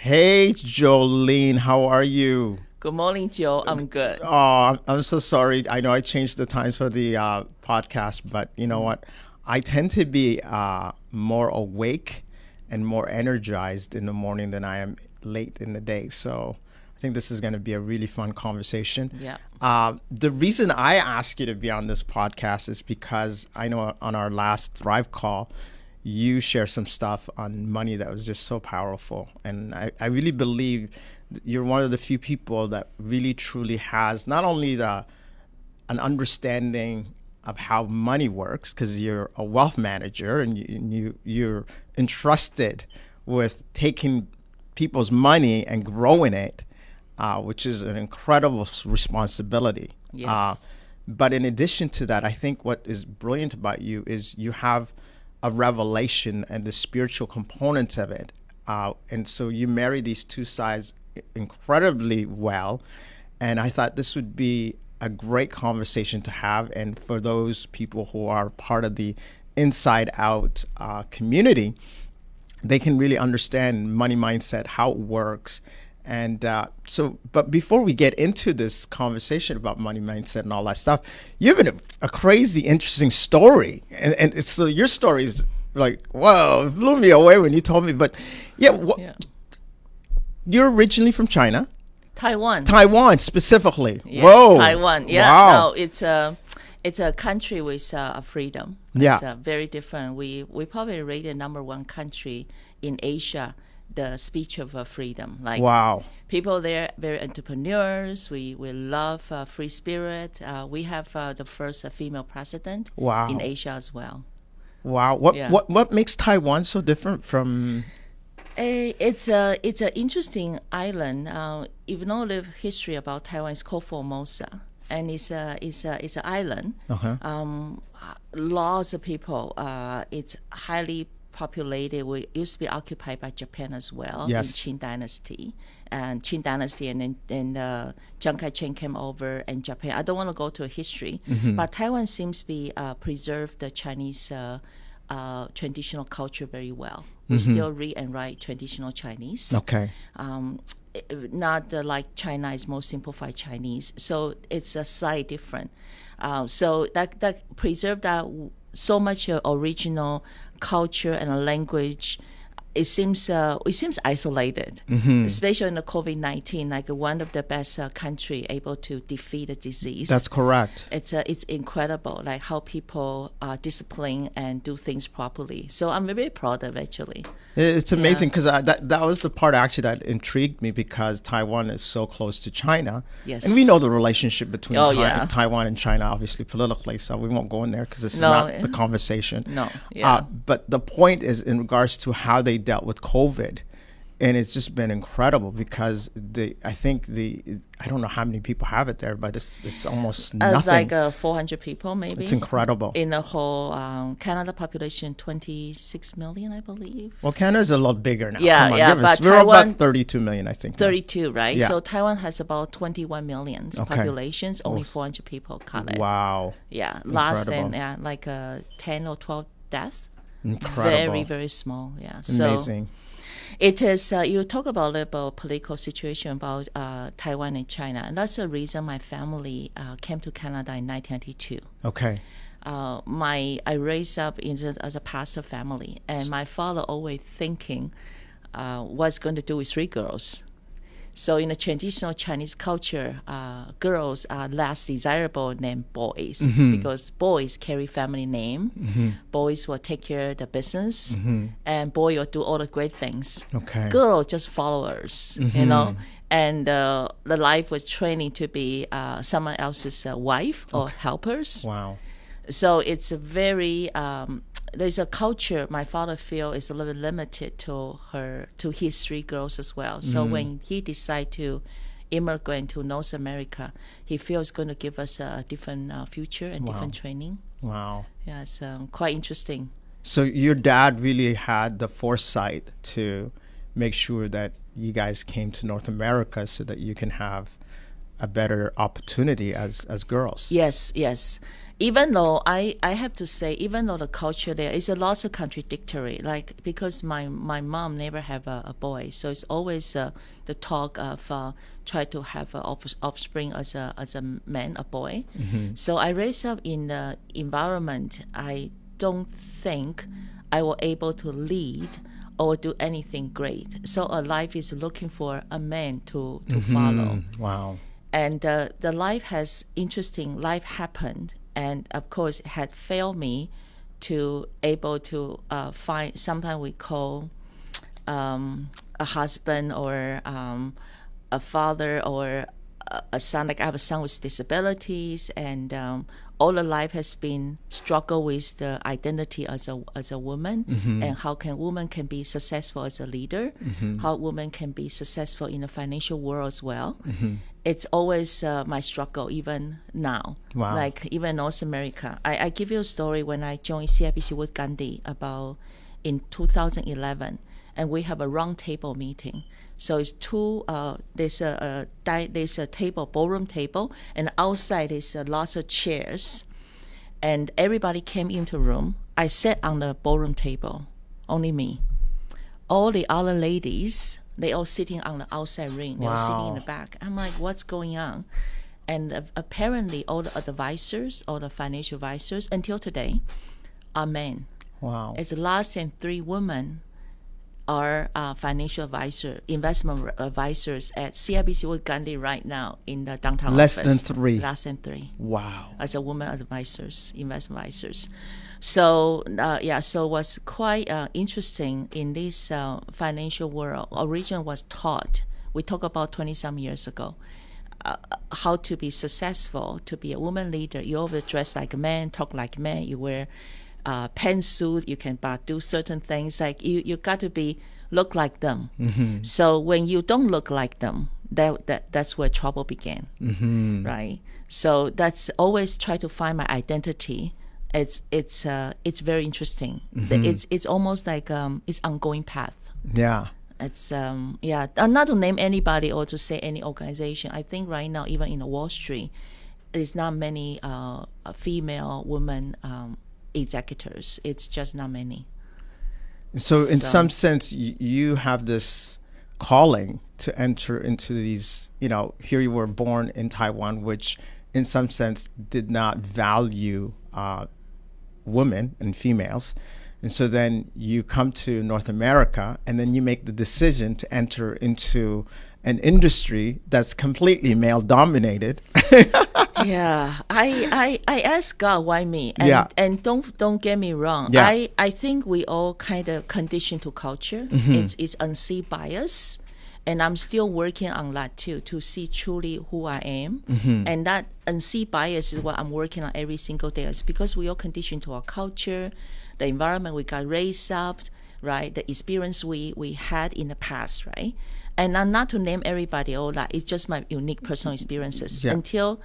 Hey, Jolene, how are you? Good morning, Joe. I'm good. Oh, I'm so sorry. I know I changed the times for the podcast, but you know what? I tend to be more awake and more energized in the morning than I am late in the day. So I think this is going to be a really fun conversation. Yeah. The reason I asked you to be on this podcast is because I know on our last Thrive call, you share some stuff on money that was just so powerful. And I really believe you're one of the few people that really truly has not only an understanding of how money works, because you're a wealth manager and you're entrusted with taking people's money and growing it, which is an incredible responsibility. Yes. But in addition to that, I think what is brilliant about you is you have a revelation and the spiritual components of it. And so you marry these two sides incredibly well. And I thought this would be a great conversation to have. And for those people who are part of the Inside Out community, they can really understand money mindset, how it works. And but before we get into this conversation about money mindset and all that stuff, you have a crazy, interesting story. And so your story is like, whoa, it blew me away when you told me. But yeah. You're originally from China? Taiwan. Taiwan specifically. Yes, Whoa. Taiwan. Yeah. Wow. No, it's a country with a freedom. Yeah. It's very different. We probably rated number one country in Asia. The speech of freedom. Like, wow. People there very entrepreneurs. We love free spirit. We have the first female president. Wow. In Asia as well. Wow. What makes Taiwan so different from? It's an interesting island. If you know the history about Taiwan, it's called Formosa, and it's an island. Uh-huh. Lots of people. It's highly populated. We used to be occupied by Japan as well. Yes. In Qing Dynasty. And then Chiang Kai-shek came over and Japan. I don't want to go to a history, but Taiwan seems to be preserved the Chinese traditional culture very well. We still read and write traditional Chinese. Okay. Not like China is more simplified Chinese. So it's a slight different. So that preserved that so much original culture and language. It seems isolated, especially in the COVID-19. Like one of the best country able to defeat the disease. That's correct. It's incredible, like how people are disciplined and do things properly. So I'm very proud of actually. It's amazing because that was the part actually that intrigued me because Taiwan is so close to China. Yes. And we know the relationship between Taiwan and China, obviously politically, so we won't go in there because this is not the conversation. No. Yeah. But the point is in regards to how they dealt with COVID. And it's just been incredible because I don't know how many people have it there, but it's almost nothing. It's like 400 people maybe. It's incredible. In the whole Canada population, 26 million, I believe. Well, Canada's a lot bigger now. Yeah. But we're Taiwan, about 32 million, I think. 32, right? Yeah. So Taiwan has about 21 million populations, only 400 people caught it. Wow. Yeah, Incredible. last like 10 or 12 deaths. Incredible. Very, very small. Yeah. Amazing. So it is. You talk about a little about political situation about Taiwan and China, and that's the reason my family came to Canada in 1992. Okay. I raised up as a pastor family, and my father always thinking what's going to do with three girls. So in the traditional Chinese culture, girls are less desirable than boys because boys carry family name. Boys will take care of the business, and boy will do all the great things. Okay. Girl just followers, and the life was training to be someone else's wife or helpers. Wow. So it's a very there's a culture my father feels is a little limited to his three girls as well. So when he decided to immigrant to North America, he feels going to give us a different future and different training. Wow. Yeah, it's quite interesting. So your dad really had the foresight to make sure that you guys came to North America so that you can have a better opportunity as girls. Yes. Even though I have to say, even though the culture there is a lot of contradictory, like because my mom never have a boy, so it's always the talk of try to have an offspring as a man, a boy. So I raised up in the environment. I don't think I was able to lead or do anything great. So a life is looking for a man to follow. Wow. And the life has interesting life happened, and of course it had failed me to able to find sometimes we call a husband or a father or a son. Like I have a son with disabilities, and all the life has been struggle with the identity as a woman, and how can woman can be successful as a leader, how woman can be successful in the financial world as well. It's always my struggle even now. Wow. Like even North America. I give you a story when I joined CIBC with Gandhi about in 2011, and we have a round table meeting. So it's there's a table, ballroom table, and outside is lots of chairs, and everybody came into the room. I sat on the ballroom table, only me. All the other ladies, they all sitting on the outside ring. They all sitting in the back. I'm like, what's going on? And apparently all the advisors, all the financial advisors until today are men. Wow. It's less than 3 women are financial advisor, investment advisors at CIBC with Gandhi right now in the downtown Less office. than 3. Less than 3. Wow. As a woman advisors, investment advisors. So so what's quite interesting in this financial world, originally was taught, we talked about 20-some years ago, how to be successful, to be a woman leader. You always dress like a man, talk like a man, you wear pantsuit, you can do certain things, like you got to be look like them. So when you don't look like them, that's where trouble began, right? So that's always try to find my identity. It's very interesting. It's almost like it's ongoing path. Yeah. It's not to name anybody or to say any organization. I think right now even in the Wall Street, there's not many female women executors. It's just not many. So in some sense, you have this calling to enter into these, here you were born in Taiwan, which in some sense did not value women and females. And so then you come to North America, and then you make the decision to enter into an industry that's completely male dominated. Yeah, I ask God why me, and don't get me wrong. Yeah. I think we all kind of conditioned to culture. It's unseen bias, and I'm still working on that too, to see truly who I am. And that unseen bias is what I'm working on every single day. It's because we all conditioned to our culture, the environment we got raised up, right? The experience we had in the past, right? And not to name everybody all that. It's just my unique personal experiences. Yeah. Until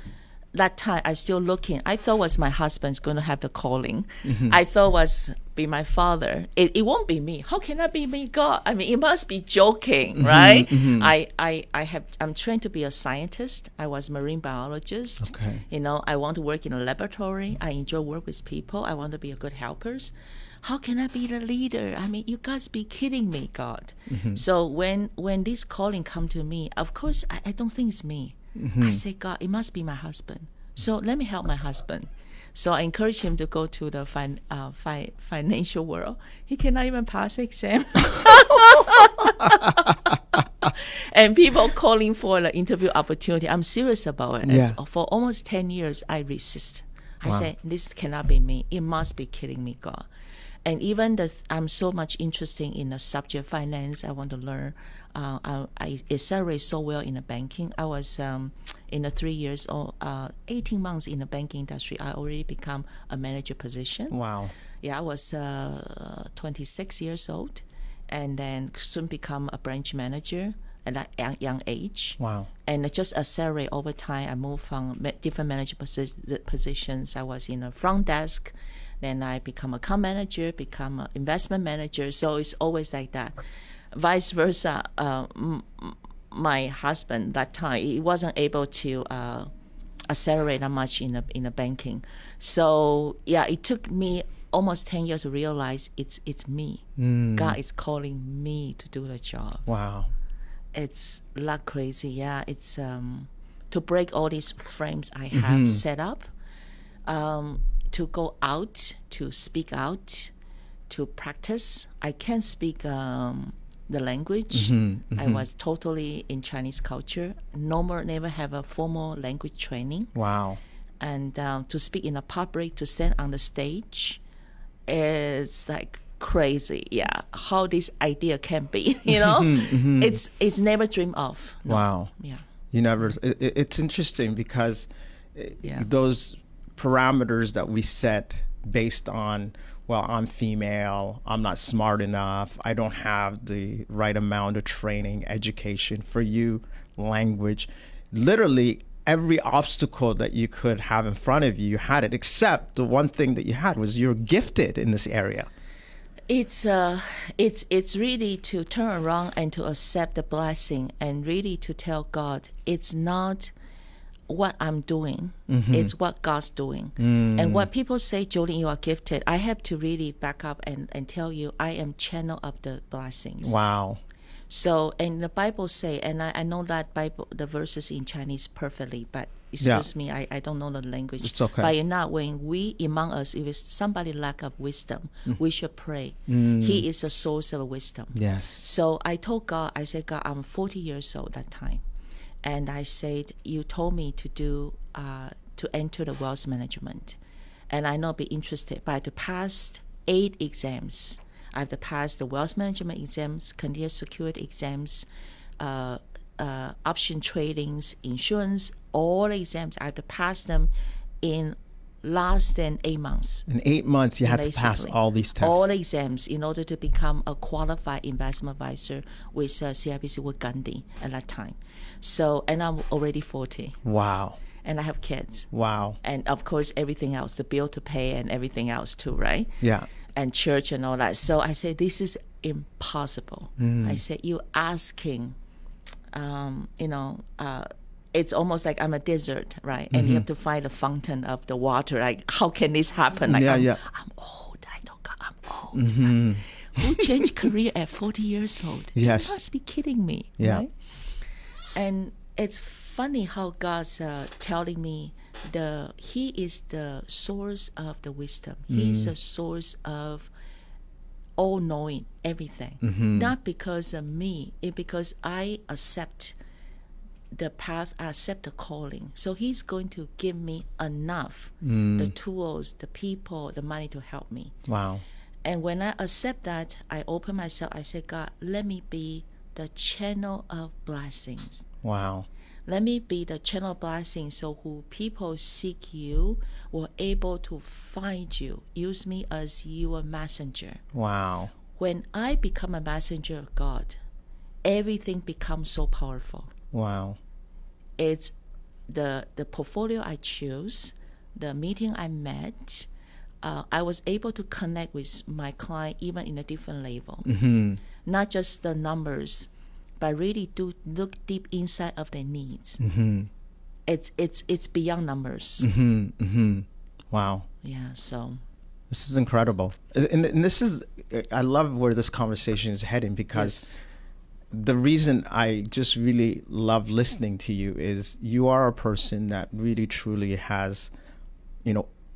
that time, I still looking. I thought was my husband's going to have the calling. I thought was be my father. It won't be me. How can that be me, God? I mean, it must be joking, right? I'm trained to be a scientist. I was a marine biologist. Okay. I want to work in a laboratory. I enjoy work with people. I want to be a good helpers. How can I be the leader? I mean, you guys be kidding me, God. So when this calling come to me, of course, I don't think it's me. I say, God, it must be my husband. So let me help my husband. So I encourage him to go to the financial world. He cannot even pass the exam. And people calling for the interview opportunity. I'm serious about it. Yeah. For almost 10 years, I resist. I say, this cannot be me. It must be kidding me, God. And even I'm so much interested in the subject finance. I want to learn. I accelerate so well in the banking. I was in the 3 years or 18 months in the banking industry. I already become a manager position. Wow. Yeah, I was 26 years old, and then soon become a branch manager at a young age. Wow. And just accelerate over time. I moved from different manager positions. I was in a front desk. Then I become account manager, become an investment manager. So it's always like that. Vice versa. my husband that time, he wasn't able to accelerate that much in the banking. So yeah, it took me almost 10 years to realize it's me. God is calling me to do the job. Wow. It's like crazy. Yeah, it's to break all these frames I have set up, to go out, to speak out, to practice. I can't speak the language. I was totally in Chinese culture. Never have a formal language training. Wow. And to speak in a public, to stand on the stage, is like crazy. Yeah, how this idea can be. It's never dreamed of. No. Wow. Yeah. You never. It's interesting because those parameters that we set based on, well, I'm female, I'm not smart enough, I don't have the right amount of training, education. For you, language, literally every obstacle that you could have in front of you, you had it, except the one thing that you had was you're gifted in this area. It's really to turn around and to accept the blessing, and really to tell God, it's not what I'm doing, it's what God's doing. And what people say, Jolene, you are gifted, I have to really back up and tell you, I am channel of the blessings. Wow. So, and the Bible say, and I know that Bible, the verses in Chinese perfectly, but excuse me, I don't know the language. It's okay. But not when we among us, if it's somebody lack of wisdom, we should pray. He is a source of wisdom. Yes. So I told God, I said, God, I'm 40 years old that time. And I said, you told me to do, to enter the wealth management. And I not be interested, but I had to pass 8 exams. I have to pass the wealth management exams, continuous security exams, option tradings, insurance, all exams. I have to pass them in less than 8 months. In 8 months, you had to pass all these tests. All exams in order to become a qualified investment advisor with CIBC with Gandhi at that time. So, and I'm already 40. Wow. And I have kids. Wow. And of course, everything else, the bill to pay and everything else too, right? Yeah. And church and all that. So I said, this is impossible. I said, you asking, it's almost like I'm a desert, right? And you have to find a fountain of the water. Like, how can this happen? Like, I'm old. I don't. I'm old. Right? Who changed career at 40 years old? Yes. You must be kidding me. Yeah. Right? And it's funny how God's telling me He is the source of the wisdom. He's the source of all knowing everything. Not because of me, it's because I accept the path, I accept the calling. So He's going to give me enough, the tools, the people, the money to help me. Wow. And when I accept that, I open myself, I say, God, let me be the channel of blessings. Wow. Let me be the channel of blessings, so who people seek you will able to find you. Use me as your messenger. Wow. When I become a messenger of God, everything becomes so powerful. Wow. It's the portfolio I choose, the meeting I met, I was able to connect with my client even in a different level. Not just the numbers, but really do look deep inside of their needs. It's beyond numbers. Wow. Yeah, so. This is incredible. And this is, I love where this conversation is heading, because the reason I just really love listening to you is you are a person that really truly has,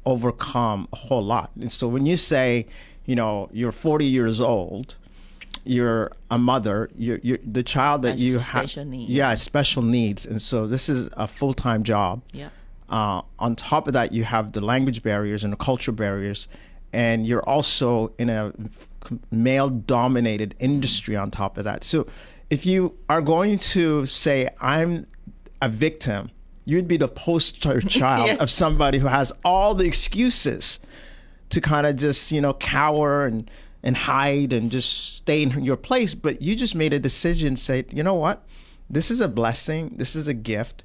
overcome a whole lot. And so when you say, you're 40 years old, you're a mother, you're the child that you have, special needs. And so this is a full-time job. Yeah. On top of that, you have the language barriers and the cultural barriers, and you're also in a male-dominated industry on top of that. So if you are going to say, I'm a victim, you'd be the poster child of somebody who has all the excuses to kind of just, cower and hide and just stay in your place. But you just made a decision, say, you know what? This is a blessing. This is a gift.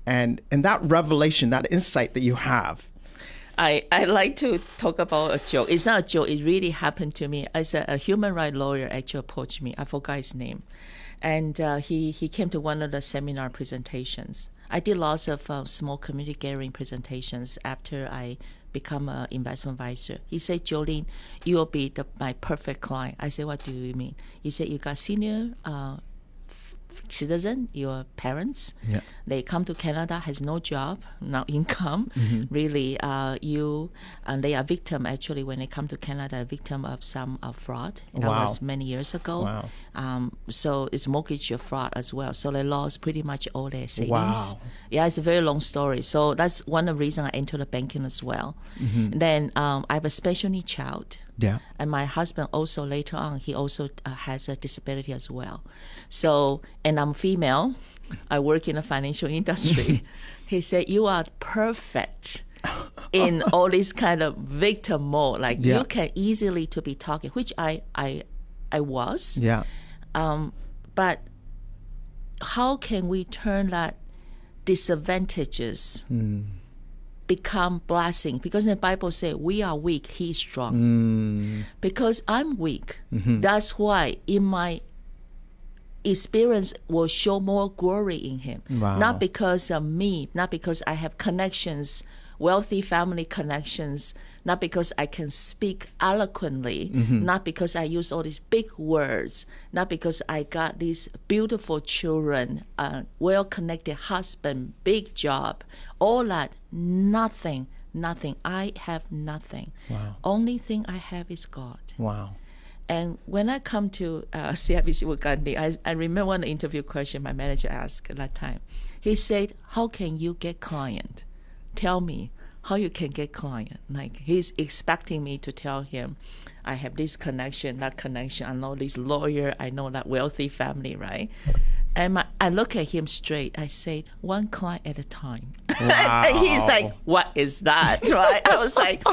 And that revelation, that insight that you have. I like to talk about a joke. It's not a joke. It really happened to me. As a human rights lawyer actually approached me. I forgot his name. And he came to one of the seminar presentations. I did lots of small community gathering presentations after I become an investment advisor. He said, Jolene, you will be my perfect client. I said, what do you mean? He said, you got senior citizen, your parents, Yeah. they come to Canada, has no job, no income. Really, and they are victim, actually, when they come to Canada, victim of some fraud. That Wow. was many years ago. Wow. So it's mortgage fraud as well. So they lost pretty much all their savings. Wow. Yeah, it's a very long story. So that's one of the reasons I entered the banking as well. Then I have a special needs child. Yeah. And my husband also later on, he also has a disability as well. So, and I'm female. I work in the financial industry. He said, you are perfect in all this kind of victim mode. Like Yeah. you can easily to be talking, which I was. Yeah. But how can we turn that disadvantages become blessing? Because the Bible says we are weak, he is strong. Because I'm weak, that's why in my experience will show more glory in him. Wow. Not because of me, not because I have connections, wealthy family connections, not because I can speak eloquently, not because I use all these big words, not because I got these beautiful children, well-connected husband, big job, all that, nothing. I have nothing. Wow. Only thing I have is God. Wow. And when I come to CIBC with Gandhi, I remember one interview question my manager asked at that time. He said, how can you get client? Tell me how you can get client. Like he's expecting me to tell him, I have this connection, that connection. I know this lawyer. I know that wealthy family, right? And I look at him straight. I said, one client at a time. Wow. And he's like, what is that, right? I was like,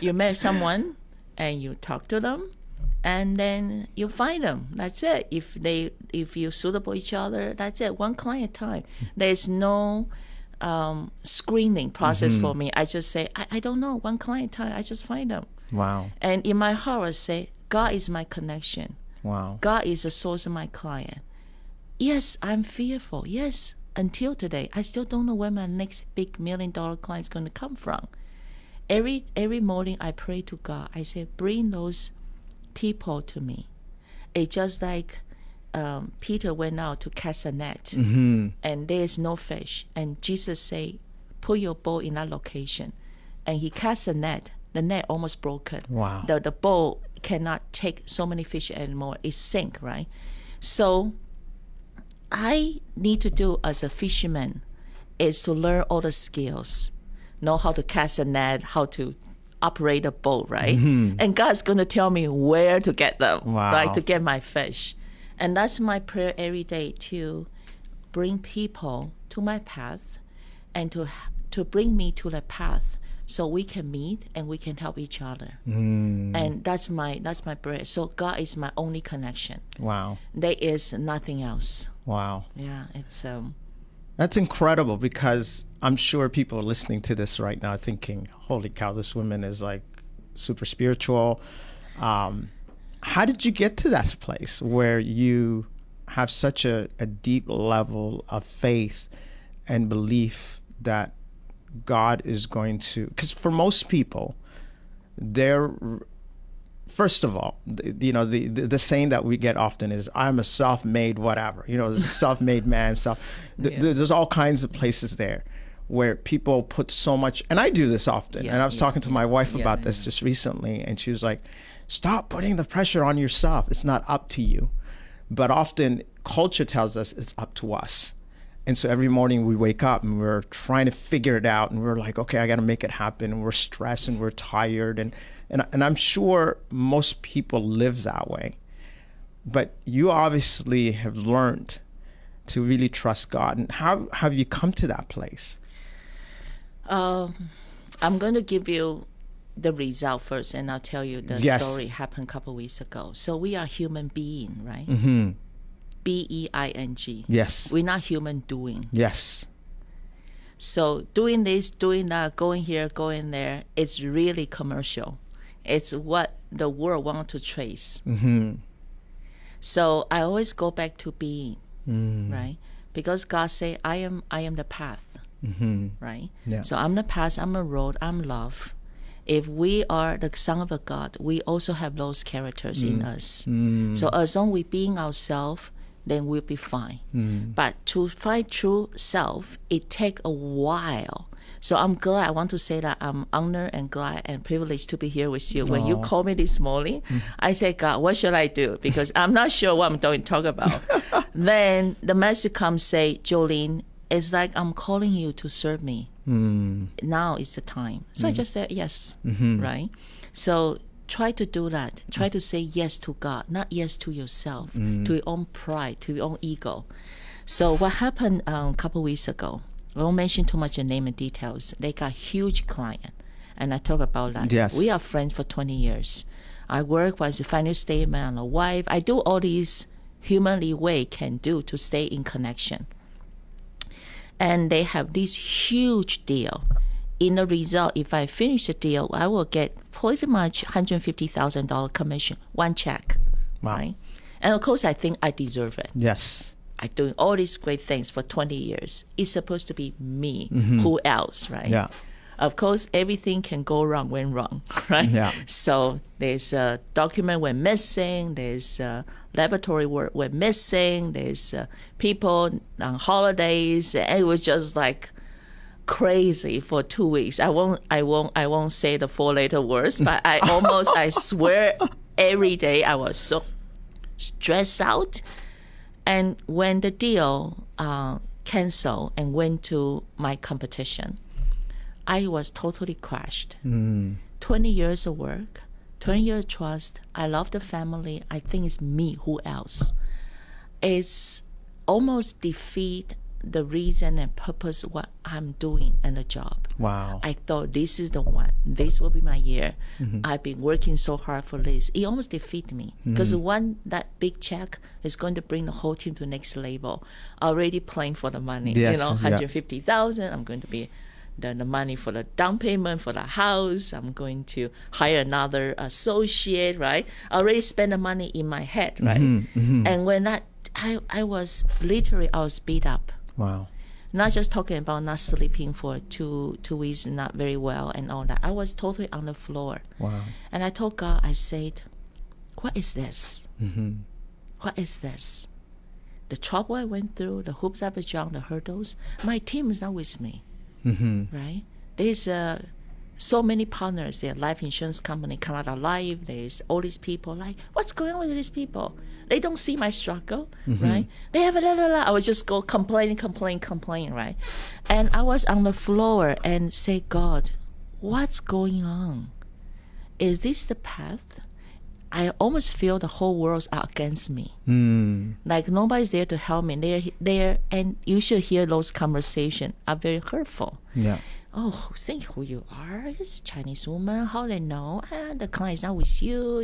you met someone and you talk to them and then you find them. That's it. If you're suitable each other, that's it. One client at a time. There's no screening process for me. I just say, I don't know, one client at a time. I just find them. Wow. And in my heart, I say, God is my connection. Wow. God is the source of my client. Yes, I'm fearful. Yes, until today, I still don't know where my next big $1 million client is going to come from. Every morning, I pray to God. I say, bring those people to me. It's just like Peter went out to cast a net, and there is no fish. And Jesus say, put your boat in that location. And he cast a net. The net almost broken. Wow. The boat cannot take so many fish anymore. It sink, right? So I need to do as a fisherman is to learn all the skills, know how to cast a net, how to operate a boat, right? And God's going to tell me where to get them, Wow. right, to get my fish. And that's my prayer every day, to bring people to my path and to bring me to the path so we can meet and we can help each other. And that's my prayer. So God is my only connection. Wow. There is nothing else. Wow. Yeah, it's That's incredible, because I'm sure people listening to this right now thinking, holy cow, this woman is like super spiritual. How did you get to that place where you have such a deep level of faith and belief that God is going to, because for most people, first of all, the saying that we get often is, I'm a self-made whatever, self-made man, there's all kinds of places there where people put so much, and I do this often, and I was talking to my wife about this just recently, and she was like, stop putting the pressure on yourself. It's not up to you. But often culture tells us it's up to us. And so every morning we wake up and we're trying to figure it out, and we're like, okay, I got to make it happen. And we're stressed and we're tired. And I'm sure most people live that way. But you obviously have learned to really trust God. And how have you come to that place? I'm going to give you the result first, and I'll tell you the story happened a couple of weeks ago. So we are human being, right? B-E-I-N-G. Yes. We're not human doing. Yes. So doing this, doing that, going here, going there, it's really commercial. It's what the world wants to trace. So I always go back to being, right? Because God say, I am the path, right? Yeah. So I'm the path, I'm a road, I'm love. If we are the son of a God, we also have those characters in us. So as long as we being ourselves, then we'll be fine. But to find true self, it take a while. So I'm glad, I want to say that I'm honored and glad and privileged to be here with you. When you called me this morning, I said, God, what should I do? Because I'm not sure what I'm going to talk about. Then the message comes, say, Jolene, it's like I'm calling you to serve me. Now is the time. So I just said yes, right? So try to do that. Try to say yes to God, not yes to yourself, to your own pride, to your own ego. So what happened a couple weeks ago, I won't mention too much in name and details. They got huge client, and I talk about that. Yes. We are friends for 20 years. I work as a financial statement on a wife. I do all these humanly way can do to stay in connection. And they have this huge deal. In the result, if I finish the deal, I will get pretty much $150,000 commission, one check. Wow. Right? And of course, I think I deserve it. Yes. I'm doing all these great things for 20 years. It's supposed to be me. Who else, right? Yeah. Of course, everything can go wrong, went wrong, right? Yeah. So there's a document went missing. There's laboratory work went missing. There's people on holidays. And it was just like crazy for 2 weeks. I won't say the 4-letter words, but I swear every day I was so stressed out. And when the deal canceled and went to my competition, I was totally crushed. 20 years of work, 20 years of trust. I love the family. I think it's me. Who else? It's almost defeat the reason and purpose what I'm doing in the job. Wow. I thought this is the one. This will be my year. I've been working so hard for this. It almost defeated me because that big check is going to bring the whole team to the next level. Already playing for the money. Yes, $150,000. I'm going to be the money for the down payment for the house. I'm going to hire another associate. Right. I already spent the money in my head. Right. And when I was beat up. Wow. Not just talking about not sleeping for two weeks, not very well and all that. I was totally on the floor. Wow. And I told God, I said, what is this? What is this? The trouble I went through, the hoops I've jumped, the hurdles, my team is not with me. Right? There's so many partners. There, life insurance company, Canada Life. There's all these people. Like, what's going on with these people? They don't see my struggle, right? They have I would just go complain, right? And I was on the floor and say, God, what's going on? Is this the path? I almost feel the whole world's out against me. Like nobody's there to help me. They're there, and you should hear those conversations are very hurtful. Yeah. Oh, think who you are. It's a Chinese woman. How they know? The client is not with you,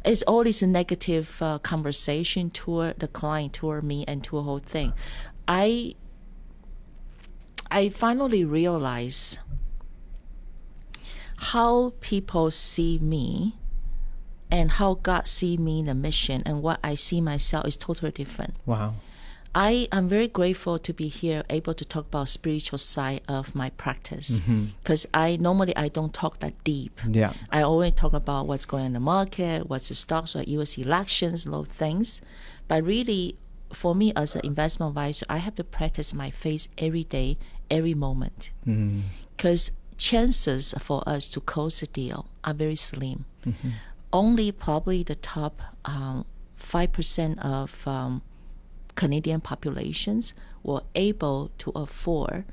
It's all this negative conversation toward the client, toward me, and to the whole thing. I finally realized how people see me and how God see me in the mission and what I see myself is totally different. Wow. I am very grateful to be here, able to talk about spiritual side of my practice, because I don't talk that deep. Yeah. I always talk about what's going on in the market, what's the stocks, what U.S. elections, those things. But really, for me as an investment advisor, I have to practice my faith every day, every moment, because chances for us to close a deal are very slim. Only probably the top 5% of Canadian populations were able to afford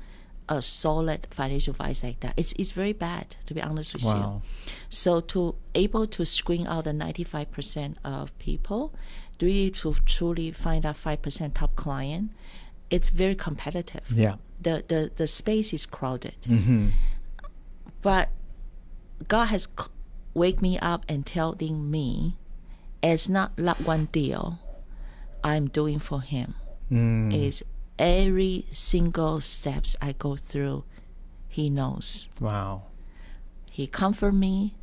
a solid financial advice like that. It's very bad, to be honest with you. So to able to screen out the 95% of people, really to truly find that 5% top client, it's very competitive. Yeah. The space is crowded. But God has wake me up and telling me it's not like one deal I'm doing for him. Is every single steps I go through, he knows. Wow. He comfort me.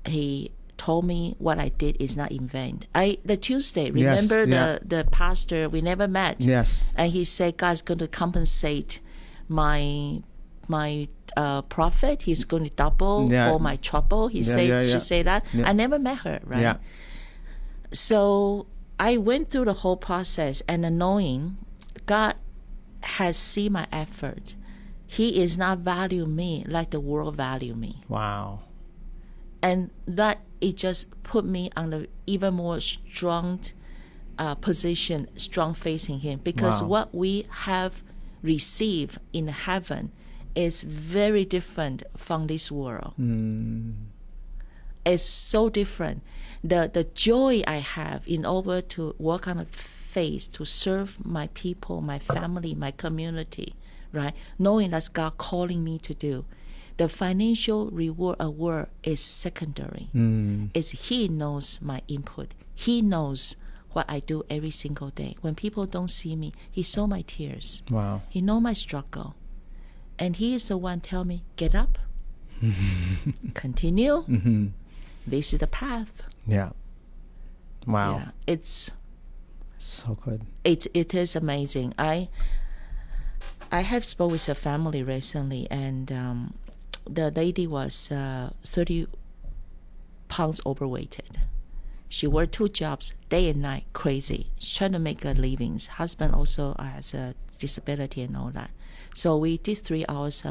He told me what I did is not in vain. The Tuesday, Yes, remember yeah. the pastor, we never met. Yes. And he said God's going to compensate my profit. He's going to double Yeah. for my trouble. He Yeah, said yeah, she yeah. said that. Yeah. I never met her, right? Yeah. So I went through the whole process, and knowing God has seen my effort. He is not value me like the world value me. Wow. And that it just put me on the even more strong position, strong faith in Him, because Wow. what we have received in heaven is very different from this world. It's so different. The joy I have in order to work on a faith to serve my people, my family, my community, right? Knowing that's God calling me to do. The financial reward award is secondary. It's He knows my input. He knows what I do every single day. When people don't see me, He saw my tears. Wow. He know my struggle. And He is the one tell me, get up, continue. This is the path. Yeah. Wow. Yeah, it's So good. it is amazing. I have spoke with a family recently, and the lady was 30 pounds overweighted. She worked 2 jobs, day and night, crazy. She's trying to make a living. Husband also has a disability and all that. So we did 3 hours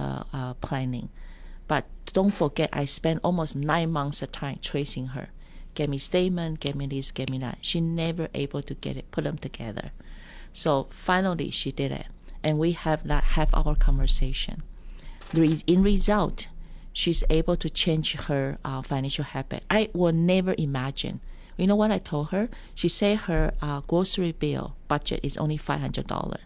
planning. But don't forget, I spent almost 9 months of time tracing her. Get me statement, get me this, get me that. She never able to get it, put them together. So finally, she did it. And we have that half-hour conversation. In result, she's able to change her financial habit. I will never imagine. You know what I told her? She said her grocery bill budget is only $500.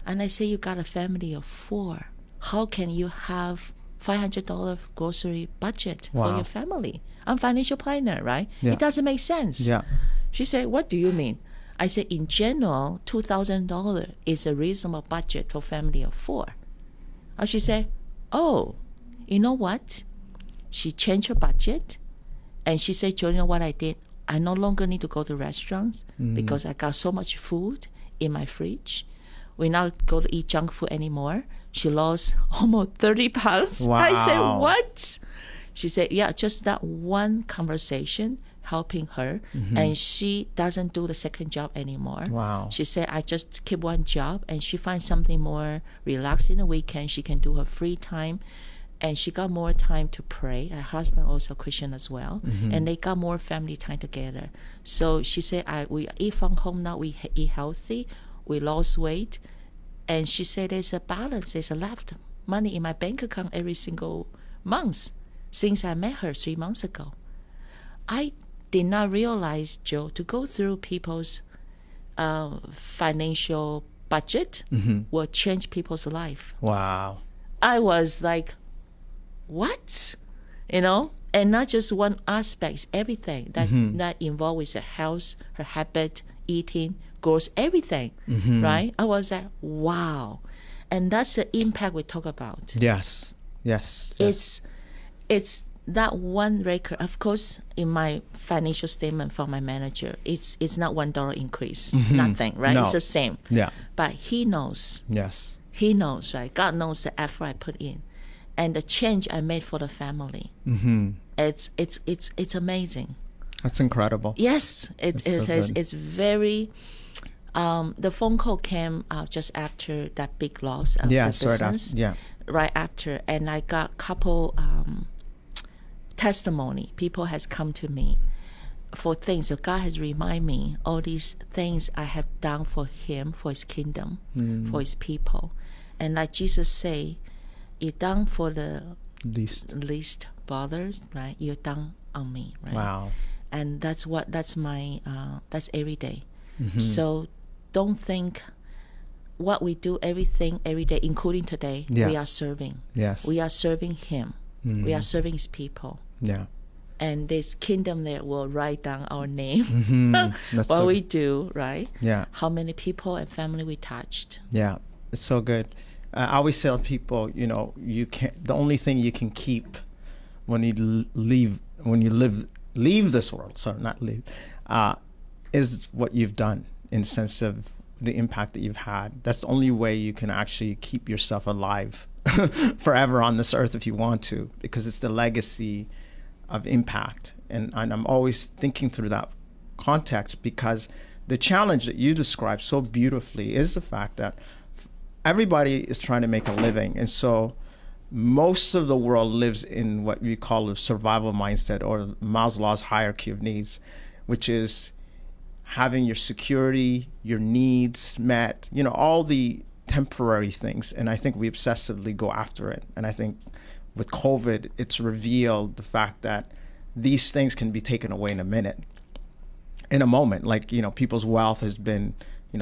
And I say, you got a family of 4. How can you have $500 grocery budget for Wow. your family? I'm financial planner, right? Yeah. It doesn't make sense. Yeah. She said, what do you mean? I said, in general, $2,000 is a reasonable budget for family of 4. She said, oh, you know what? She changed her budget, and she said, Jolene, you know what I did? I no longer need to go to restaurants because I got so much food in my fridge. We not go to eat junk food anymore. She lost almost 30 pounds. Wow. I said, what? She said, yeah, just that one conversation helping her, and she doesn't do the second job anymore. Wow. She said, I just keep one job, and she finds something more relaxed in the weekend. She can do her free time, and she got more time to pray. Her husband also Christian as well, and they got more family time together. So she said, we eat from home now. We eat healthy. We lost weight. And she said there's a balance, there's a left money in my bank account every single month since I met her 3 months ago. I did not realize, Joe, to go through people's financial budget will change people's life. Wow. I was like, what? You know? And not just one aspect, it's everything that involved with her health, her habit, eating, goals, everything, right? I was like, wow. And that's the impact we talk about. Yes. Yes. Yes. It's that one record. Of course, in my financial statement from my manager, it's not $1 increase, nothing, right? No. It's the same. Yeah. But he knows. Yes. He knows, right? God knows the effort I put in, and the change I made for the family. It's amazing. That's incredible. Yes, it That's so is. good. It's very. The phone call came just after that big loss of the Yes. Right business. after. Yeah. Right after, and I got a couple testimony. People has come to me for things. So God has reminded me all these things I have done for Him, for His kingdom, for His people, and like Jesus say, you done for the least brothers, right? You done on me, right? Wow. And that's my that's every day. So don't think what we do, everything every day, including today, Yeah. we are serving. Yes. We are serving Him. We are serving His people. Yeah. And this kingdom there will write down our name. That's what so we do, right? Yeah. How many people and family we touched. Yeah. It's so good. I always tell people, you know, you can't. The only thing you can keep when you live leave this world, sorry, not leave, is what you've done in the sense of the impact that you've had. That's the only way you can actually keep yourself alive forever on this earth if you want to, because it's the legacy of impact. And I'm always thinking through that context, because the challenge that you described so beautifully is the fact that everybody is trying to make a living. And so most of the world lives in what we call a survival mindset, or Maslow's hierarchy of needs, which is having your security, your needs met, all the temporary things. And I think we obsessively go after it. And I think with COVID, it's revealed the fact that these things can be taken away in a moment. Like, people's wealth has been,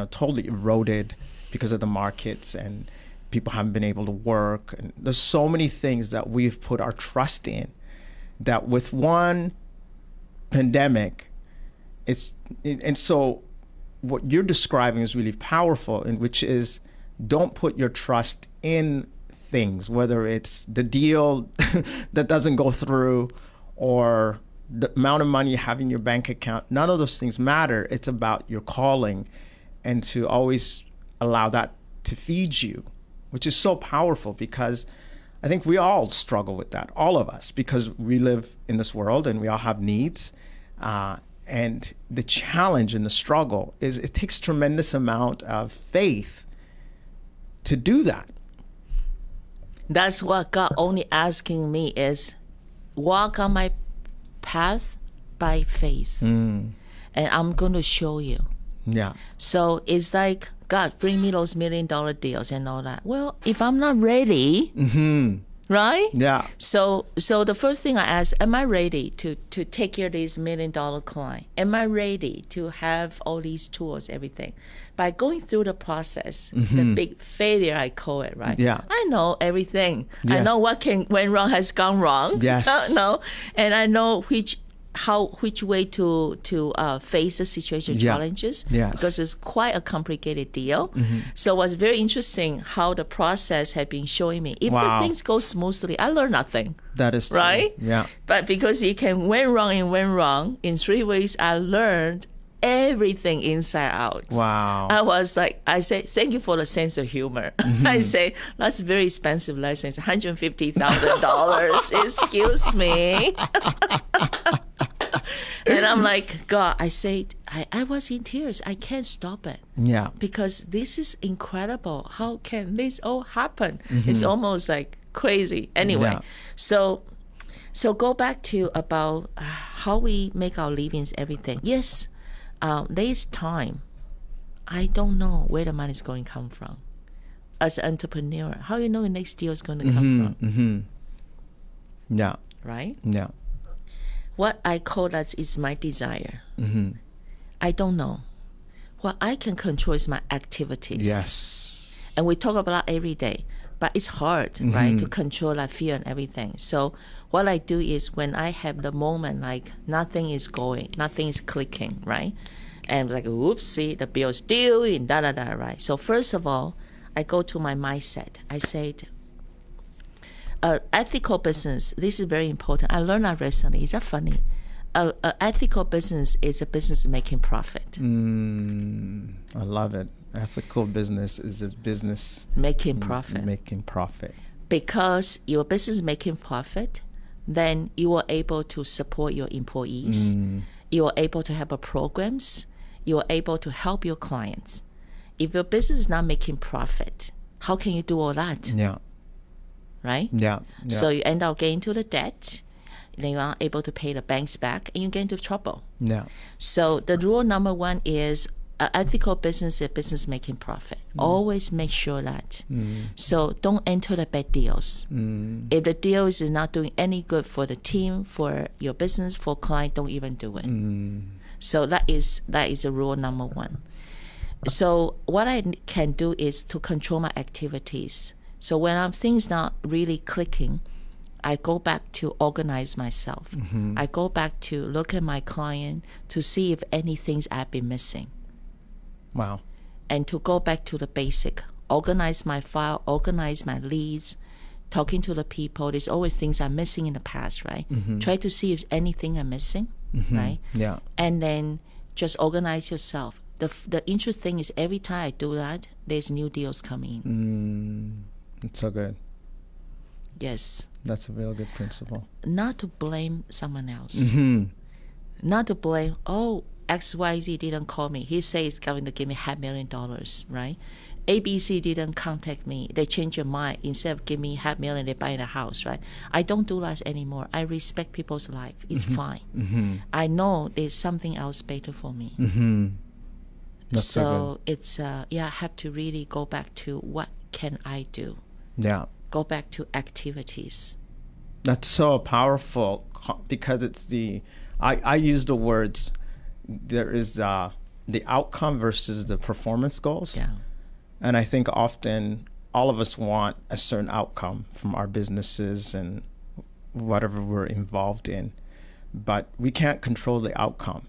totally eroded because of the markets, and people haven't been able to work. And there's so many things that we've put our trust in that with one pandemic, and so what you're describing is really powerful, and which is, don't put your trust in things, whether it's the deal that doesn't go through or the amount of money you have in your bank account. None of those things matter. It's about your calling, and to always allow that to feed you, which is so powerful, because I think we all struggle with that, all of us, because we live in this world and we all have needs. And the challenge and the struggle is it takes tremendous amount of faith to do that. That's what God only asking me is, walk on my path by faith. And I'm going to show you. Yeah. So it's like, God, bring me those $1 million deals and all that. Well, if I'm not ready, right? Yeah. So the first thing I ask, am I ready to take care of this $1 million client? Am I ready to have all these tools, everything? By going through the process, the big failure, I call it, right? Yeah. I know everything. Yes. I know what went wrong has gone wrong. Yes. No, and I know which way to face the situation challenges. Yes. Because it's quite a complicated deal. So it was very interesting how the process had been showing me. If the things go smoothly, I learn nothing. That is true. Right? Yeah. But because it can went wrong, in 3 weeks I learned everything inside out. Wow. I was like, I say, thank you for the sense of humor. I say, that's a very expensive license, $150,000. Excuse me. And I'm like, God, I said, I was in tears. I can't stop it. Yeah. Because this is incredible. How can this all happen? It's almost like crazy. Anyway, so go back to about how we make our livings, everything. Yes, there is time. I don't know where the money is going to come from. As an entrepreneur, how you know the next deal is going to come from? Yeah. Right? Yeah. What I call that is my desire. I don't know. What I can control is my activities. Yes. And we talk about that every day. But it's hard, right, to control that fear and everything. So what I do is when I have the moment like nothing is going, nothing is clicking, right? And like, oopsie, the bill's due and da-da-da, right? So first of all, I go to my mindset. I said, ethical business, this is very important. I learned that recently. Is that funny? Ethical business is a business making profit. I love it. Ethical business is a business making profit. Making profit. Because your business making profit, then you are able to support your employees. You are able to have programs. You are able to help your clients. If your business is not making profit, how can you do all that? Yeah. Right? Yeah. So you end up getting into the debt. Then you aren't able to pay the banks back, and you get into trouble. Yeah. So the rule number one is ethical business is business making profit. Always make sure that. So don't enter the bad deals. If the deal is not doing any good for the team, for your business, for client, don't even do it. So that is a rule number one. So what I can do is to control my activities. So when things not really clicking, I go back to organize myself. I go back to look at my client to see if any things I've been missing. Wow. And to go back to the basic, organize my file, organize my leads, talking to the people. There's always things I'm missing in the past, right? Try to see if anything I'm missing. right? Yeah. And then just organize yourself. The interesting thing is every time I do that, there's new deals coming in. It's so good. Yes. That's a real good principle. Not to blame someone else. Not to blame, oh, XYZ didn't call me. He says he's going to give me $500,000, right? ABC didn't contact me. They change your mind. Instead of giving me $500,000, they buy a house, right? I don't do that anymore. I respect people's life. It's fine. I know there's something else better for me. That's so it's, I have to really go back to what can I do? Yeah. Go back to activities. That's so powerful because it's I use the words, there is the outcome versus the performance goals. Yeah. And I think often all of us want a certain outcome from our businesses and whatever we're involved in, but we can't control the outcome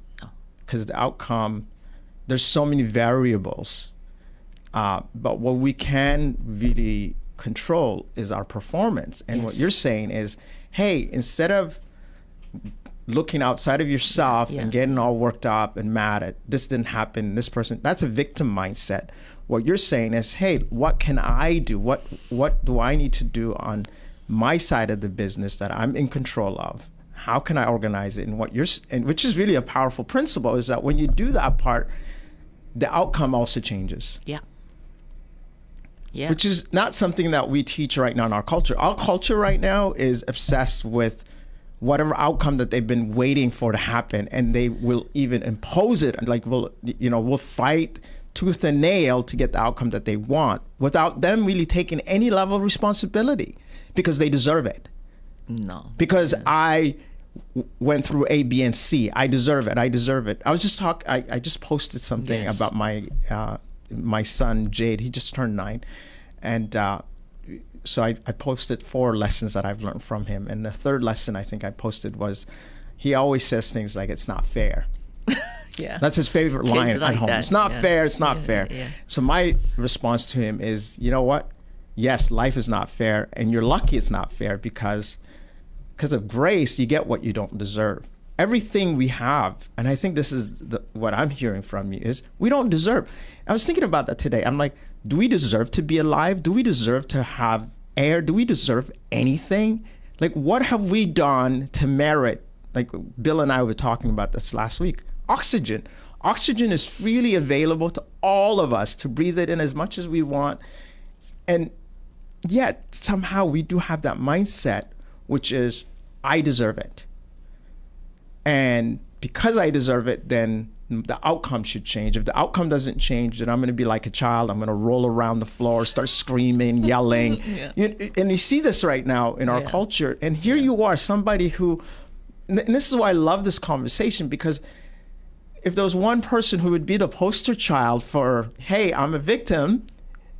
because the outcome, there's so many variables. But what we can really control is our performance. And what you're saying is, hey, instead of looking outside of yourself and getting all worked up and mad at this didn't happen, this person, that's a victim mindset. What you're saying is, hey, what can I do? What do I need to do on my side of the business that I'm in control of? How can I organize it? And which is really a powerful principle, is that when you do that part, the outcome also changes. Yeah. Yeah. Which is not something that we teach right now in our culture. Our culture right now is obsessed with whatever outcome that they've been waiting for to happen, and they will even impose it. Like we'll fight tooth and nail to get the outcome that they want without them really taking any level of responsibility because they deserve it. No. Because I went through A, B, and C. I deserve it. I deserve it. I was just I just posted something about my son Jade. He just turned 9, and so I posted 4 lessons that I've learned from him. And the third lesson I think I posted was, he always says things like, "It's not fair." Yeah. That's his favorite line at home. It's not fair. It's not fair. Yeah. So my response to him is, you know what? Yes, life is not fair, and you're lucky it's not fair because of grace, you get what you don't deserve. Everything we have, and I think this is what I'm hearing from you, is we don't deserve. I was thinking about that today. I'm like, do we deserve to be alive? Do we deserve to have air? Do we deserve anything? Like, what have we done to merit? Like Bill and I were talking about this last week. Oxygen. Oxygen is freely available to all of us to breathe it in as much as we want. And yet somehow we do have that mindset, which is, I deserve it. And because I deserve it, then the outcome should change. If the outcome doesn't change, then I'm going to be like a child. I'm going to roll around the floor, start screaming, yelling. And you see this right now in our culture. And here you are, somebody who, and this is why I love this conversation, because if there was one person who would be the poster child for, hey, I'm a victim,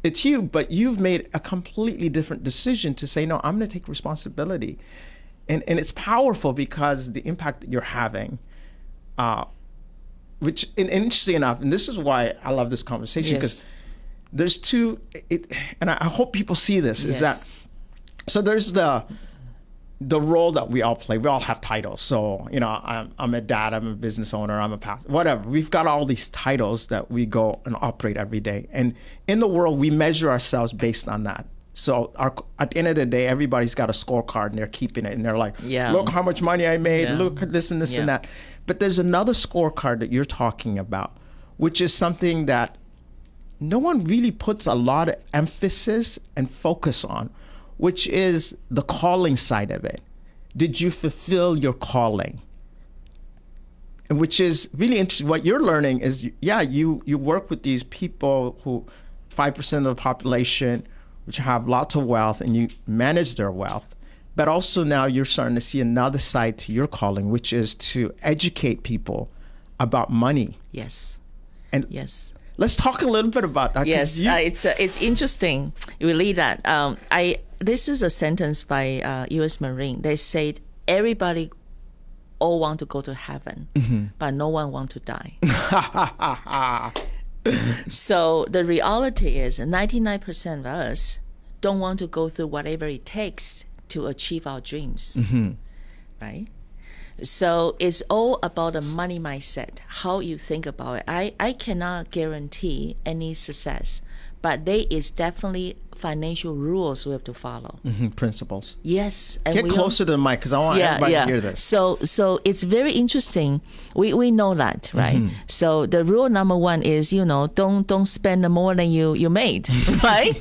it's you, but you've made a completely different decision to say, no, I'm going to take responsibility. And it's powerful because the impact that you're having, which, and interesting enough, and this is why I love this conversation, because there's two, and I hope people see this, is that, so there's the role that we all play. We all have titles. So, I'm a dad, I'm a business owner, I'm a pastor, whatever. We've got all these titles that we go and operate every day. And in the world, we measure ourselves based on that. So at the end of the day, everybody's got a scorecard and they're keeping it. And they're like, look how much money I made. Look at this and this and that. But there's another scorecard that you're talking about, which is something that no one really puts a lot of emphasis and focus on, which is the calling side of it. Did you fulfill your calling? And which is really interesting. What you're learning is, you work with these people who 5% of the population, which have lots of wealth, and you manage their wealth. But also now you're starting to see another side to your calling, which is to educate people about money. Yes. And let's talk a little bit about that. Yes, it's interesting. You will read that. This is a sentence by U.S. Marine. They said, everybody all want to go to heaven, but no one want to die. So the reality is 99% of us don't want to go through whatever it takes to achieve our dreams, right? So it's all about the money mindset, how you think about it. I cannot guarantee any success, but there is definitely financial rules we have to follow. Principles. Yes. And Get closer to the mic because I want everybody to hear this. So it's very interesting. We know that, right? So the rule number one is, don't spend more than you made, right?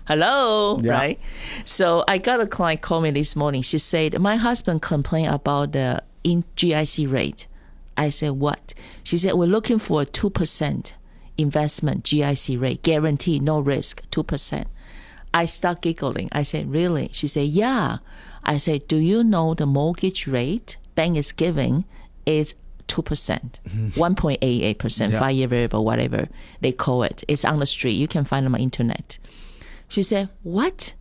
Hello, right? So I got a client call me this morning. She said, my husband complained about the GIC rate. I said, what? She said, we're looking for a 2% investment GIC rate, guaranteed, no risk, 2%. I start giggling. I said, really? She said, yeah. I said, do you know the mortgage rate bank is giving is 2%, 1.88%, 5-year variable, whatever they call it. It's on the street. You can find it on the internet. She said, what?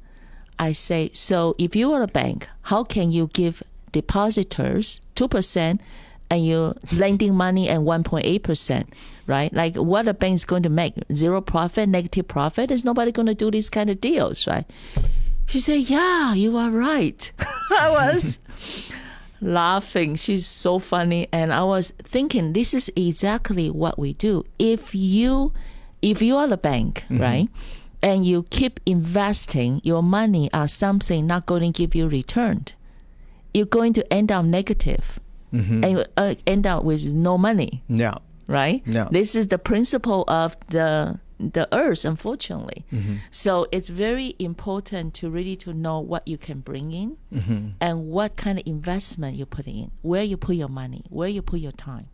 I say, so if you are a bank, how can you give depositors 2% and you're lending money at 1.8%, right? Like what a bank is going to make? Zero profit, negative profit? There's nobody going to do these kind of deals, right? She said, yeah, you are right. I was laughing. She's so funny. And I was thinking, this is exactly what we do. If you are a bank, right, and you keep investing your money on something not going to give you return, you're going to end up negative. And you end up with no money. Yeah. Right? Yeah. This is the principle of the earth, unfortunately. So it's very important to really to know what you can bring in and what kind of investment you put in, where you put your money, where you put your time.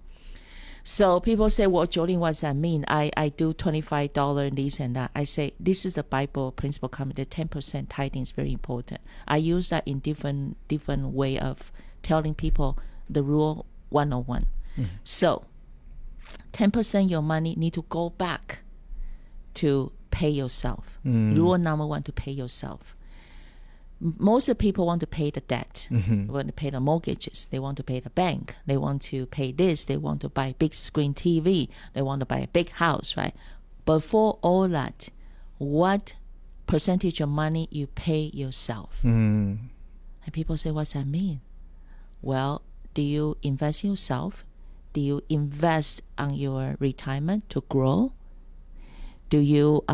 So people say, well, Jolene, what does that mean? I do $25 this and that. I say, this is the Bible principle coming. The 10% tithing is very important. I use that in different way of telling people the rule 101. So 10% your money need to go back to pay yourself. Rule number one, to pay yourself. Most of the people want to pay the debt. They want to pay the mortgages. They want to pay the bank. They want to pay this. They want to buy big screen TV. They want to buy a big house, right? But for all that, what percentage of money you pay yourself? And people say, what's that mean? Well, do you invest in yourself? Do you invest on your retirement to grow? Do you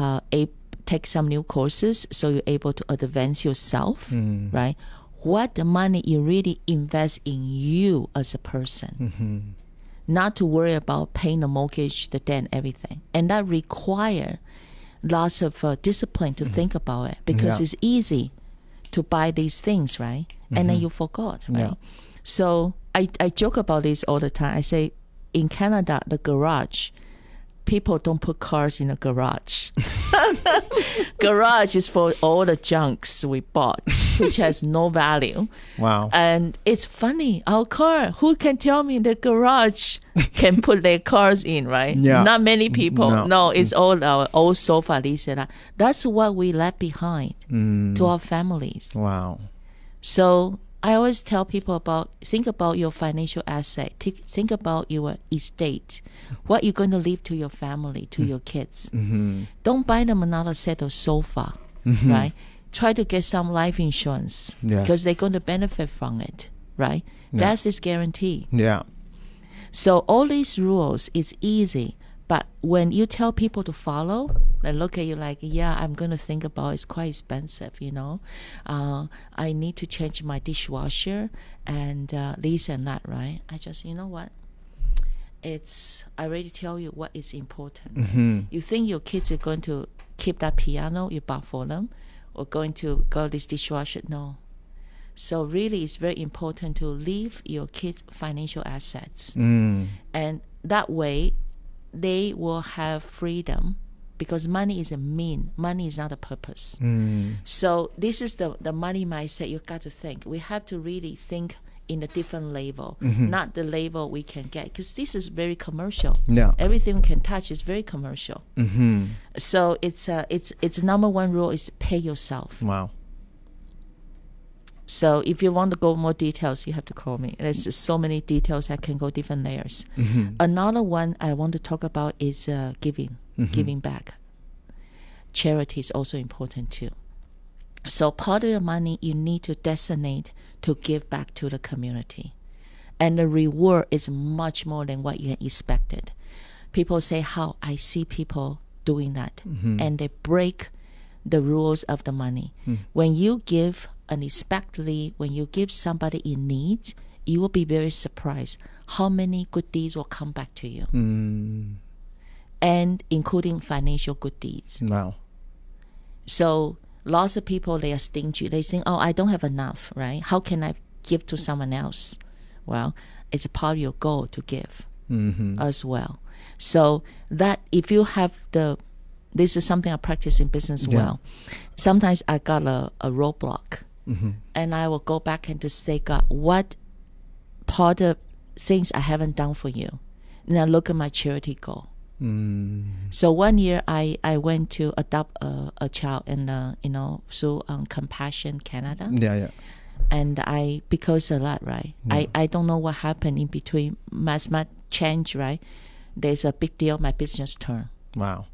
take some new courses so you're able to advance yourself, right? What the money you really invest in you as a person, not to worry about paying the mortgage, the debt, and everything. And that require lots of discipline to think about it because it's easy to buy these things, right? And then you forgot, right? So I joke about this all the time. I say, in Canada, the garage, people don't put cars in a garage. Garage is for all the junks we bought, which has no value. Wow. And it's funny. Our car, who can tell me the garage can put their cars in, right? Yeah. Not many people. No, it's all our old sofa, this and that. That's what we left behind to our families. Wow. So I always tell people think about your financial asset. Think about your estate, what you're going to leave to your family, to your kids. Don't buy them another set of sofa, right? Try to get some life insurance because they're going to benefit from it, right? That's this guarantee. Yeah. So all these rules, it's easy. But when you tell people to follow, they look at you like, yeah, I'm going to think about it. It's quite expensive, I need to change my dishwasher and this and that, right? I just, you know what? I already tell you what is important. You think your kids are going to keep that piano you bought for them or going to go this dishwasher? No. So really, it's very important to leave your kids financial assets. And that way, they will have freedom because money is a mean. Money is not a purpose. So this is the money mindset you got to think. We have to really think in a different level, not the level we can get, because this is very commercial. Yeah. Everything we can touch is very commercial. So it's number one rule is pay yourself. Wow. So if you want to go more details, you have to call me. There's so many details that can go different layers. Another one I want to talk about is giving back. Charity is also important too. So part of your money you need to designate to give back to the community. and the reward is much more than what you expected. People say how I see people doing that, and they break the rules of the money. When you give unexpectedly, when you give somebody in need, you will be very surprised how many good deeds will come back to you, and including financial good deeds. Wow. So lots of people, they are stingy. They think, oh, I don't have enough, right? How can I give to someone else? Well, it's a part of your goal to give as well. So that if you have this is something I practice in business well. Sometimes I got a roadblock, and I will go back and to say, God, what part of things I haven't done for you? And I look at my charity goal. So one year I went to adopt a child in through Compassion Canada. And because of that, right? I don't know what happened in between. As much change, right? There's a big deal. My business turn. Wow.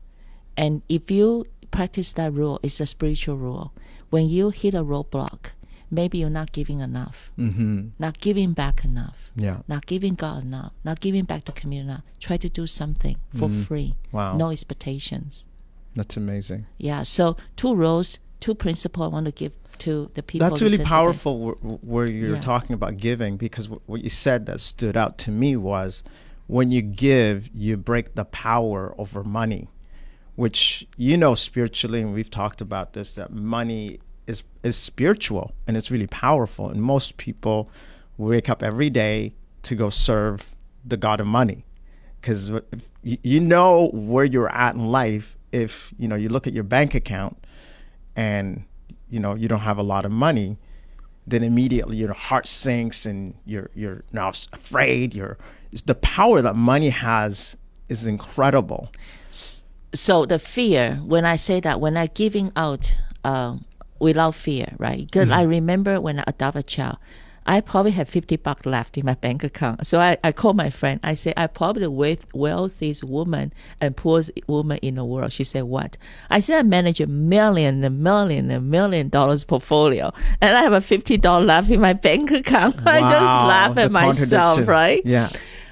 And if you practice that rule, it's a spiritual rule. When you hit a roadblock, maybe you're not giving enough, not giving back enough, not giving God enough, not giving back to community enough. Try to do something for free. Wow. No expectations. That's amazing. Yeah. So 2 rules, 2 principles I want to give to the people. That's really powerful where you're talking about giving, because what you said that stood out to me was when you give, you break the power over money, which, spiritually, and we've talked about this, that money is spiritual and it's really powerful. And most people wake up every day to go serve the God of money, because you know where you're at in life. If you look at your bank account and you don't have a lot of money, then immediately your heart sinks and you're now afraid. The power that money has is incredible. So the fear, when I say that, when I giving out without fear, right? Because I remember when I adopted a child, I probably had $50 left in my bank account. So I called my friend. I said, I'm probably the wealthiest woman and poorest woman in the world. She said, what? I said, I manage $1 million portfolio, and I have a $50 left in my bank account. Wow, I just laugh at myself, right? Yeah.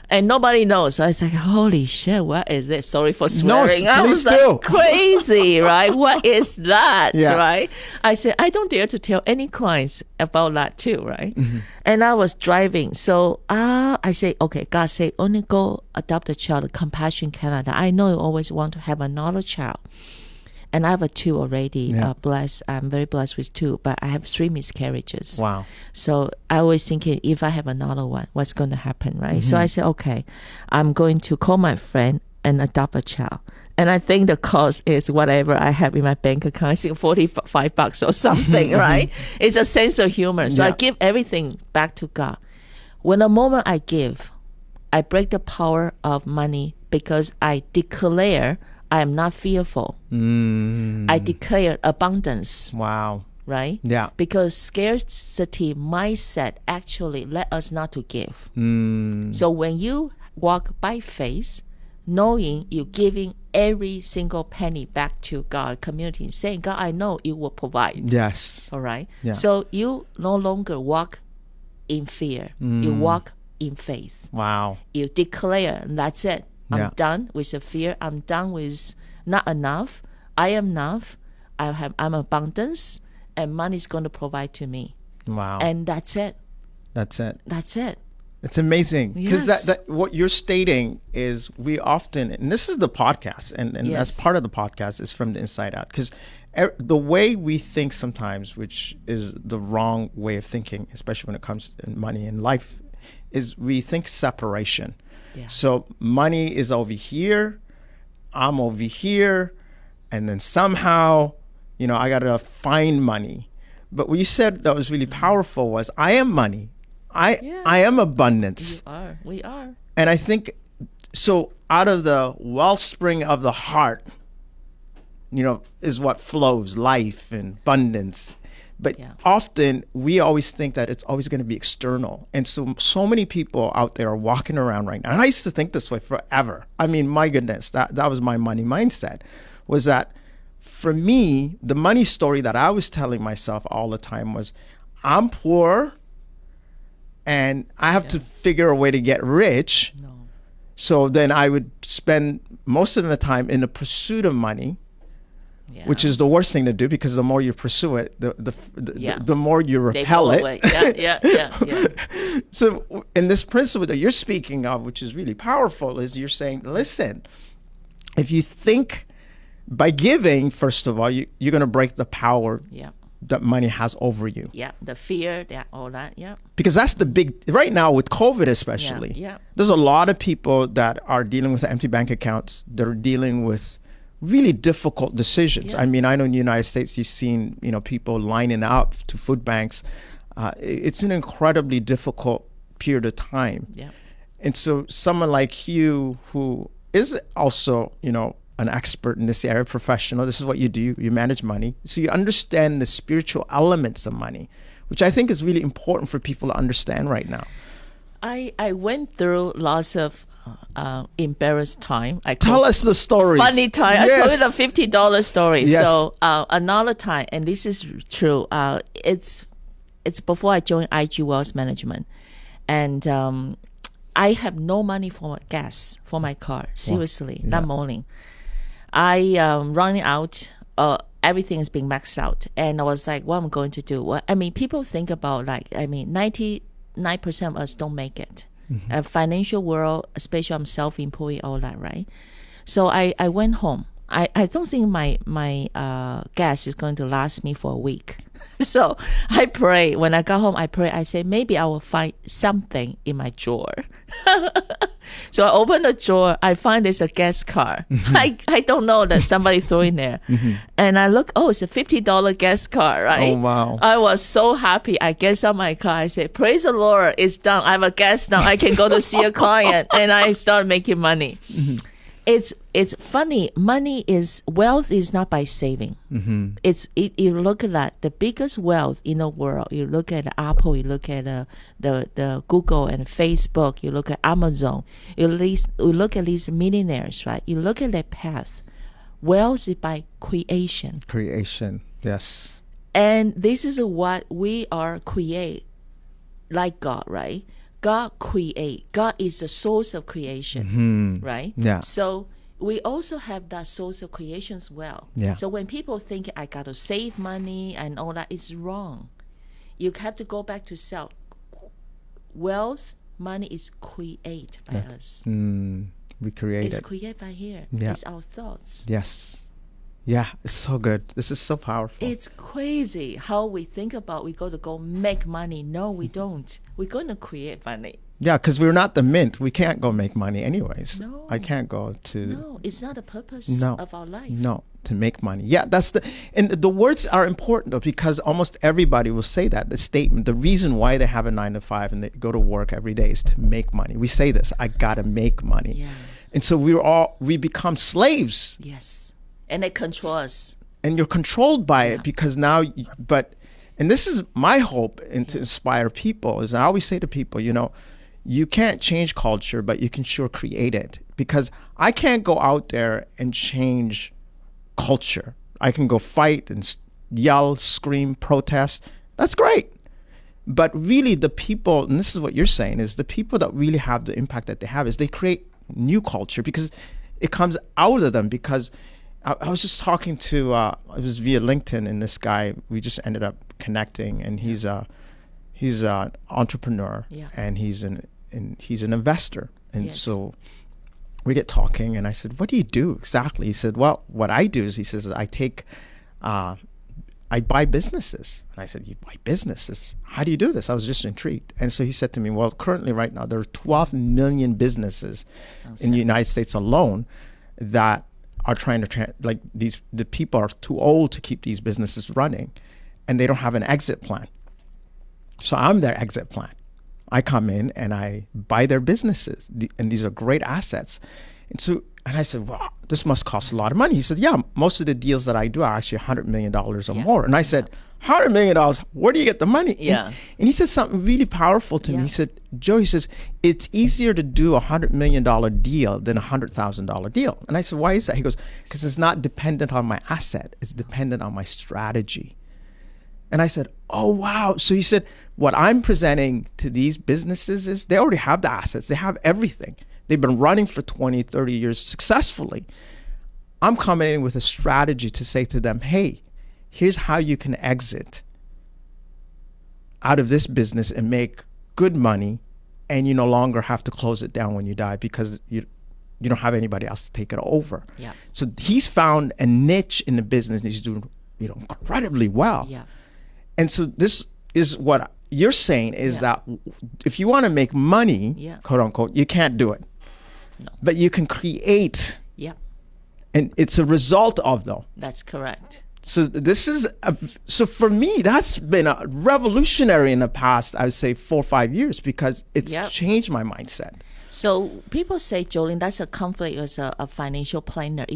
And nobody knows. So I was like, holy shit, what is this? Sorry for swearing. No, I was like, crazy, right? What is that, yeah. right? I said, I don't dare to tell any clients about that too, right? And I was driving. So I say, okay, God say, only go adopt a child, Compassion Canada. I know you always want to have another child. And I have 2 already. Blessed. I'm very blessed with 2, but I have 3 miscarriages. Wow. So I always thinking, if I have another one, what's going to happen, right? So I said, okay, I'm going to call my friend and adopt a child. And I think the cost is whatever I have in my bank account. I think $45 or something, right? It's a sense of humor. So I give everything back to God. When the moment I give, I break the power of money, because I declare I am not fearful. I declare abundance. Wow. Right? Yeah. Because scarcity mindset actually let us not to give. So when you walk by faith, knowing you're giving every single penny back to God, community, saying, God, I know you will provide. Yes. All right? Yeah. So you no longer walk in fear. You walk in faith. Wow. You declare, and that's it. I'm done with the fear. I'm done with not enough. I am enough. I'm abundance, and money's going to provide to me. Wow. And that's it. That's it. That's it. It's amazing, because Yes. that what you're stating is, we often, and this is the podcast, and Yes. as part of the podcast, is from the inside out, because the way we think sometimes, which is the wrong way of thinking, especially when it comes to money in life, is we think separation. Yeah. So money is over here, I'm over here, and then somehow, I got to find money. But what you said that was really powerful was, I am money. I am abundance. You are. We are. And I think, so out of the wellspring of the heart, is what flows life and abundance. But often we always think that it's always going to be external. And so many people out there are walking around right now. And I used to think this way forever. I mean, my goodness, that was my money mindset, was that for me, the money story that I was telling myself all the time was, I'm poor, and I have to figure a way to get rich. No. So then I would spend most of the time in the pursuit of money, which is the worst thing to do, because the more you pursue it, the more you repel it. Away. Yeah. So, in this principle that you're speaking of, which is really powerful, is you're saying, listen, if you think by giving, first of all, you're going to break the power that money has over you. Yeah, the fear, all that, Because that's the big, right now with COVID especially, there's a lot of people that are dealing with empty bank accounts. They're dealing with really difficult decisions. I mean, I know in the United States, you've seen, people lining up to food banks. It's an incredibly difficult period of time. And so someone like you, who is also, an expert in this area, professional, this is what you do, you manage money. So you understand the spiritual elements of money, which I think is really important for people to understand right now. I went through lots of embarrassed time. Tell us the stories. Funny time. Yes. I told you the $50 story. Yes. So another time, and this is true. It's before I joined IG Wealth Management, and I have no money for gas for my car. Seriously, that morning, I running out. Everything is being maxed out, and I was like, "What am I going to do?" Well, I mean, people think about 99% of us don't make it. Financial world, especially I'm self-employed, all that, right? So I went home. I don't think my gas is going to last me for a week. So I pray. When I got home, I pray. I say, maybe I will find something in my drawer. So I open the drawer. I find there's a gas card. I don't know that somebody threw in there. And I look, it's a $50 gas card, right? Oh, wow. I was so happy. I get out my car. I say, praise the Lord, it's done. I have a gas now. I can go to see a client. And I start making money. It's funny. Wealth is not by saving. You look at that, the biggest wealth in the world. You look at Apple, you look at the Google and Facebook, you look at Amazon. You look at these millionaires, right? You look at their path. Wealth is by creation. Creation, yes. And this is what we are create, like God, right? God create. God is the source of creation, right? Yeah. So we also have that source of creation as well. Yeah. So when people think I got to save money and all that, it's wrong. You have to go back to self. Wealth, money is created by us. We create It's it. created by here. Yeah. It's our thoughts. Yes. Yeah, it's so good. This is so powerful. It's crazy how we think about we go make money. No, we don't. We're going to create money. Yeah, because we're not the mint. We can't go make money anyways. No. I can't go to... No, it's not the purpose of our life. No, to make money. Yeah, and the words are important though, because almost everybody will say that, the statement, the reason why they have a 9 to 5 and they go to work every day is to make money. We say this, I gotta make money. Yeah. And so we become slaves. Yes. And they control us. And you're controlled by it because now, and this is my hope and to inspire people, is I always say to people, you can't change culture, but you can sure create it. Because I can't go out there and change culture. I can go fight and yell, scream, protest. That's great. But really the people, and this is what you're saying, is the people that really have the impact that they have is they create new culture because it comes out of them. Because I was just talking to, it was via LinkedIn, and this guy, we just ended up connecting, and he's an entrepreneur, and he's an investor. And so we get talking, and I said, what do you do exactly? He said, well, what I do is, he says, I buy businesses. And I said, you buy businesses? How do you do this? I was just intrigued. And so he said to me, well, currently right now, there are 12 million businesses in the United States alone that are trying to, the people are too old to keep these businesses running, and they don't have an exit plan. So I'm their exit plan. I come in and I buy their businesses, and these are great assets. And I said, wow, this must cost a lot of money. He said, yeah, most of the deals that I do are actually $100 million or more. And I said, $100 million, where do you get the money? Yeah. And he said something really powerful to me. He said, Joe, he says, it's easier to do a $100 million deal than a $100,000 deal. And I said, why is that? He goes, because it's not dependent on my asset. It's dependent on my strategy. And I said, oh, wow. So he said, what I'm presenting to these businesses is they already have the assets. They have everything. They've been running for 20, 30 years successfully. I'm coming in with a strategy to say to them, hey, here's how you can exit out of this business and make good money, and you no longer have to close it down when you die because you don't have anybody else to take it over. Yeah. So he's found a niche in the business, and he's doing incredibly well. Yeah. And so this is what you're saying is that if you want to make money, quote unquote, you can't do it. No. But you can create. Yeah. And it's a result of, though. That's correct. So this is, so for me, that's been a revolutionary in the past, I would say 4 or 5 years, because it's changed my mindset. So people say, Jolene, that's a conflict as a financial planner.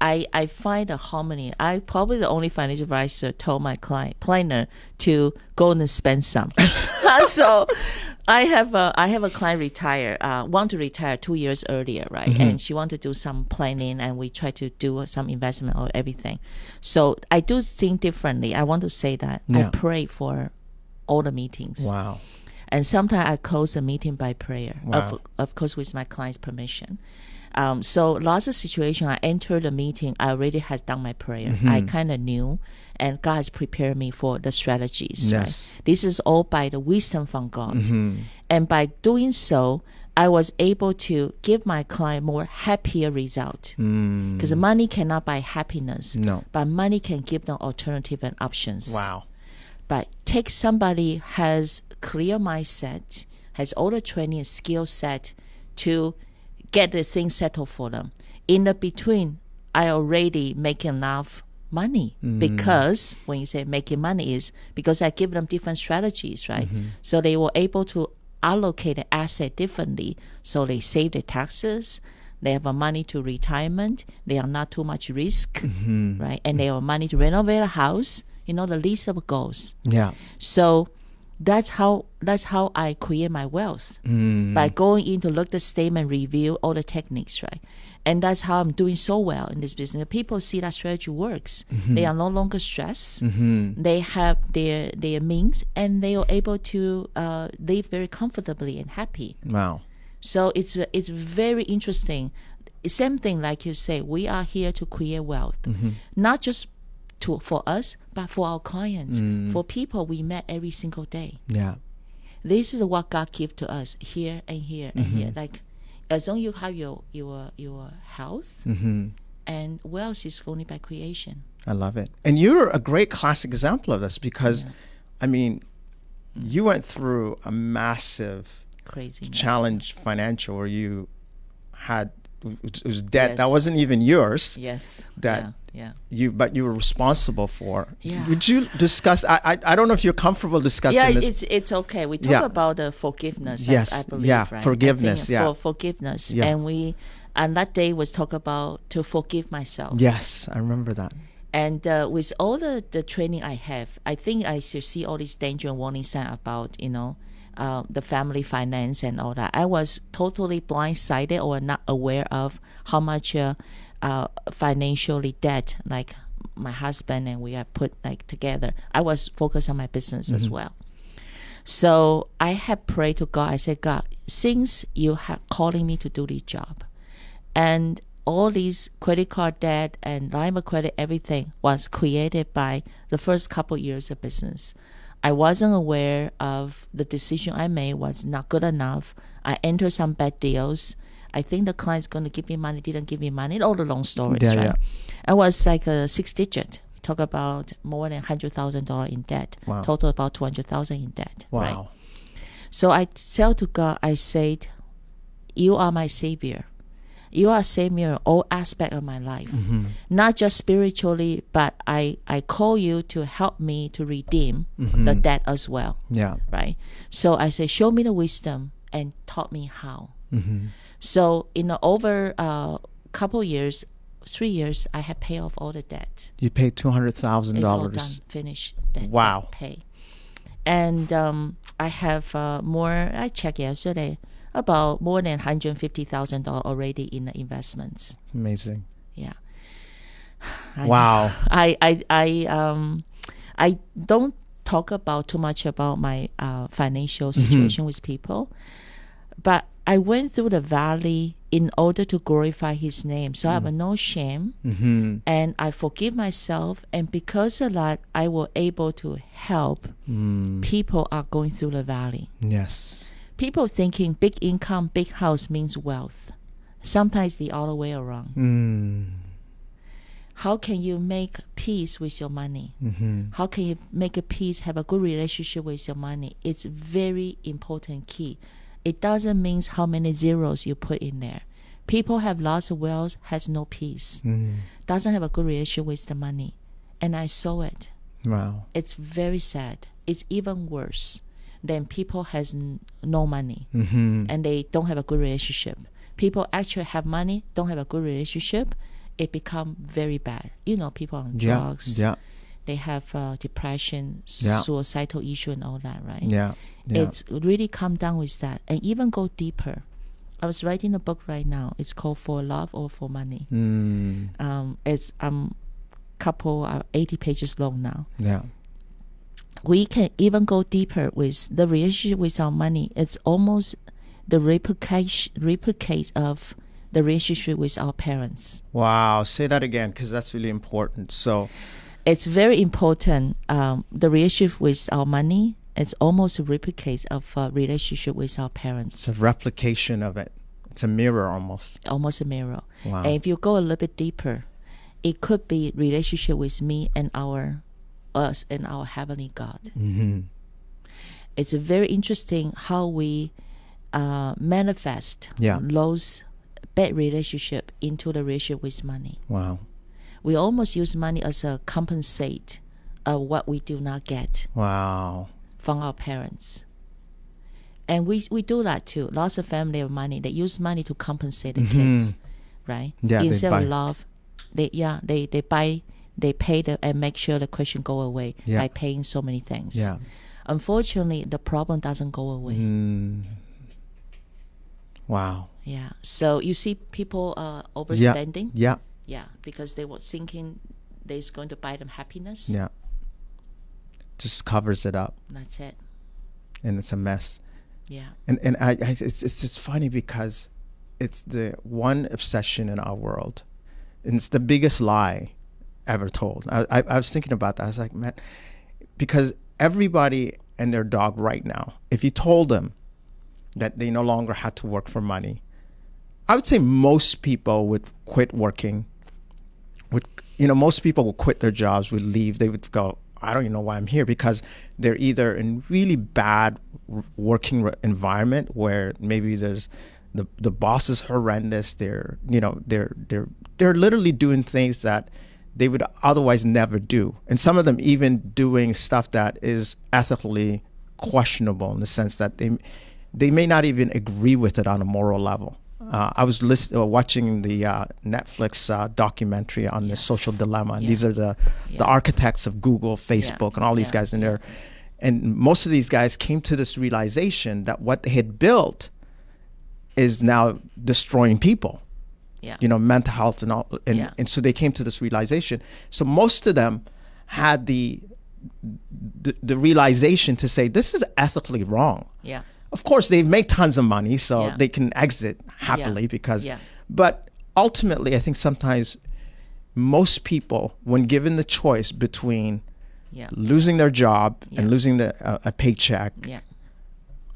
I find a harmony. I probably the only financial advisor told my client planner to go and spend some. So I have a client want to retire 2 years earlier, right? Mm-hmm. And she want to do some planning, and we try to do some investment or everything. So I do think differently. I want to say that I pray for all the meetings. Wow. And sometimes I close a meeting by prayer, wow. of course with my client's permission. So lots of situations, I enter the meeting, I already had done my prayer. Mm-hmm. I kind of knew, and God has prepared me for the strategies. Yes. Right? This is all by the wisdom from God. Mm-hmm. And by doing so, I was able to give my client more happier result. Because money cannot buy happiness, but money can give them alternative and options. Wow. But take somebody has clear mindset, has all the training and skill set to get the thing settled for them. In the between, I already make enough money because when you say making money is because I give them different strategies, right? Mm-hmm. So they were able to allocate the asset differently. So they save their taxes. They have money to retirement. They are not too much risk, right? And they have money to renovate a house. The list of goals. Yeah. So that's how I create my wealth by going in to look the statement, review all the techniques, right? And that's how I'm doing so well in this business. People see that strategy works. Mm-hmm. They are no longer stressed. Mm-hmm. They have their means, and they are able to live very comfortably and happy. Wow. So it's very interesting. Same thing like you say, we are here to create wealth, not just for us, but for our clients, for people we met every single day. Yeah, this is what God gives to us here and here and here. Like, as long as you have your health and wealth is only by creation. I love it, and you're a great classic example of this because, I mean, you went through a massive, crazy challenge financial where you had it was debt that wasn't even yours. Yes, that. But you were responsible for. Yeah. Would you discuss? I don't know if you're comfortable discussing this. Yeah, it's okay. We talk about the forgiveness. Yes, I believe, right? Forgiveness. For forgiveness, and we and that day was talk about to forgive myself. Yes, I remember that. And with all the training I have, I think I should see all these danger and warning signs about the family finance and all that. I was totally blindsided or not aware of how much. Financially debt, like my husband and we are put together. I was focused on my business as well. So I had prayed to God. I said, God, since you are calling me to do this job, and all these credit card debt and line of credit, everything was created by the first couple years of business. I wasn't aware of the decision I made was not good enough. I entered some bad deals. I think the client's going to give me money, didn't give me money. All the long stories, right? Yeah. I was like a 6-digit. Talk about more than $100,000 in debt. Wow. Total about $200,000 in debt. Wow. Right? So I tell to God, I said, you are my savior. You are a savior in all aspects of my life. Not just spiritually, but I call you to help me to redeem the debt as well. Yeah. Right? So I say, show me the wisdom and taught me how. So in over a couple years, 3 years, I had paid off all the debt. You paid $200,000. It's all done, finished. Wow. Pay. And I have more, I checked yesterday, about more than $150,000 already in the investments. Amazing. Yeah. Wow. I don't talk about too much about my financial situation with people, but I went through the valley in order to glorify His name. So I have no shame, and I forgive myself. And because of that, I was able to help people are going through the valley. Yes. People thinking big income, big house means wealth. Sometimes the other way around. How can you make peace with your money? How can you make a peace, have a good relationship with your money? It's very important key. It doesn't mean how many zeros you put in there. People have lots of wealth, has no peace, doesn't have a good relationship with the money. And I saw it. Wow. It's very sad. It's even worse than people has no money and they don't have a good relationship. People actually have money, don't have a good relationship. It become very bad. You know, people on drugs. Yeah. They have depression, Yeah. suicidal issue and all that, right? Yeah. It's really come down with that and even go deeper. I was writing a book right now. It's called For Love or For Money. It's couple 80 pages long now. Yeah. We can even go deeper with the relationship with our money. It's almost the replicate of the relationship with our parents. Wow. Say that again, because that's really important. So it's very important. The relationship with our money, it's almost a replicate of a relationship with our parents. it's a replication of it. It's a mirror almost. Almost a mirror. Wow. And if you go a little bit deeper, it could be relationship with me and us and our heavenly God. It's very interesting how we manifest those bad relationship into the relationship with money. Wow. We almost use money as a compensate of what we do not get Wow. from our parents. And we do that too. Lots of family have money. They use money to compensate the kids, right? Yeah, instead they of buy. love, they buy, they pay and make sure the question go away by paying so many things. Yeah. Unfortunately, the problem doesn't go away. Wow. Yeah. So you see people overspending. Yeah. Yeah, because they were thinking there's going to buy them happiness. Yeah. Just covers it up, That's it. and it's a mess. Yeah. And it's just funny because it's the one obsession in our world, and it's the biggest lie ever told. I was thinking about that. I was like, man, because everybody and their dog right now, if you told them that they no longer had to work for money, I would say most people would quit working. Most people would quit their jobs, would leave. They would go, I don't even know why I'm here, because they're either in really bad working environment where maybe there's the boss is horrendous. They're literally doing things that they would otherwise never do, and some of them even doing stuff that is ethically questionable in the sense that they may not even agree with it on a moral level. I was watching the Netflix documentary on the social dilemma. And these are the architects of Google, Facebook, and all these guys in there. And most of these guys came to this realization that what they had built is now destroying people. Yeah. Mental health and all. And so they came to this realization. So most of them had the realization to say, this is ethically wrong. Yeah. Of course, they've made tons of money, so they can exit happily but ultimately, I think sometimes most people, when given the choice between losing their job and losing a paycheck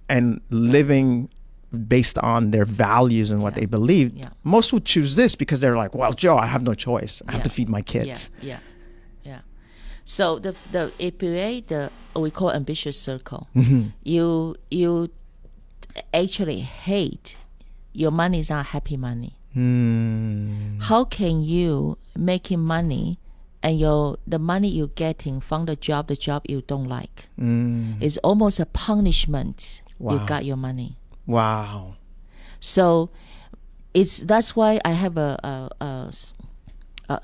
and living based on their values and what they believe, most would choose this because they're like, well, Joe, I have no choice. I have to feed my kids. Yeah. So the APA, we call ambitious circle. You actually hate your money is not happy money. How can you making money and the money you're getting from the job you don't like is almost a punishment? You got your money. Wow. So that's why I have a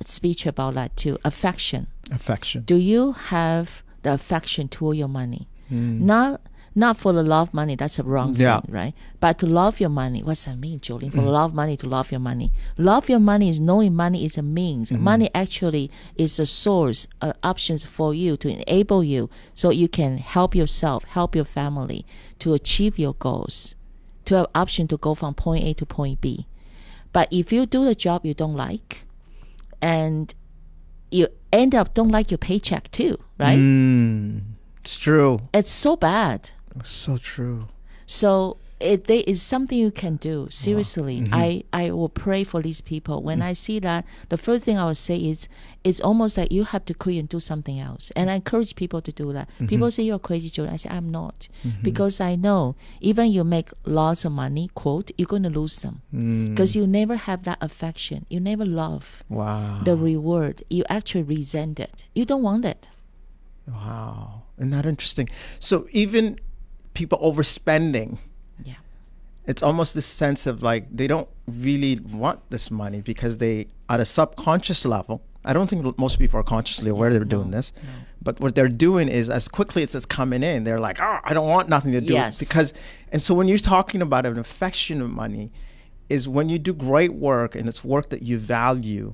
speech about that too. Affection. Affection. Do you have the affection toward your money? Not Not for the love money, that's a wrong Yeah. thing, right? But to love your money, what's that mean, Jolene? For love money, to love your money. Love your money is knowing money is a means. Money actually is a source, options for you to enable you so you can help yourself, help your family to achieve your goals, to have option to go from point A to point B. But if you do the job you don't like, and you end up don't like your paycheck too, right? It's true. It's so bad. So true. So there is something you can do. Seriously, I will pray for these people. When I see that, the first thing I will say is, it's almost like you have to quit and do something else. And I encourage people to do that. People say, you're crazy, Jordan. I say, I'm not. Because I know even you make lots of money, quote, you're going to lose them. Because you never have that affection. You never love the reward. You actually resent it. You don't want it. Wow. Isn't that interesting? So even people overspending, it's almost this sense of like they don't really want this money because they, at a subconscious level, I don't think most people are consciously aware they're doing this, but what they're doing is as quickly as it's coming in, they're like, oh, I don't want nothing to do with it. Because, and so when you're talking about an affection of money, is when you do great work and it's work that you value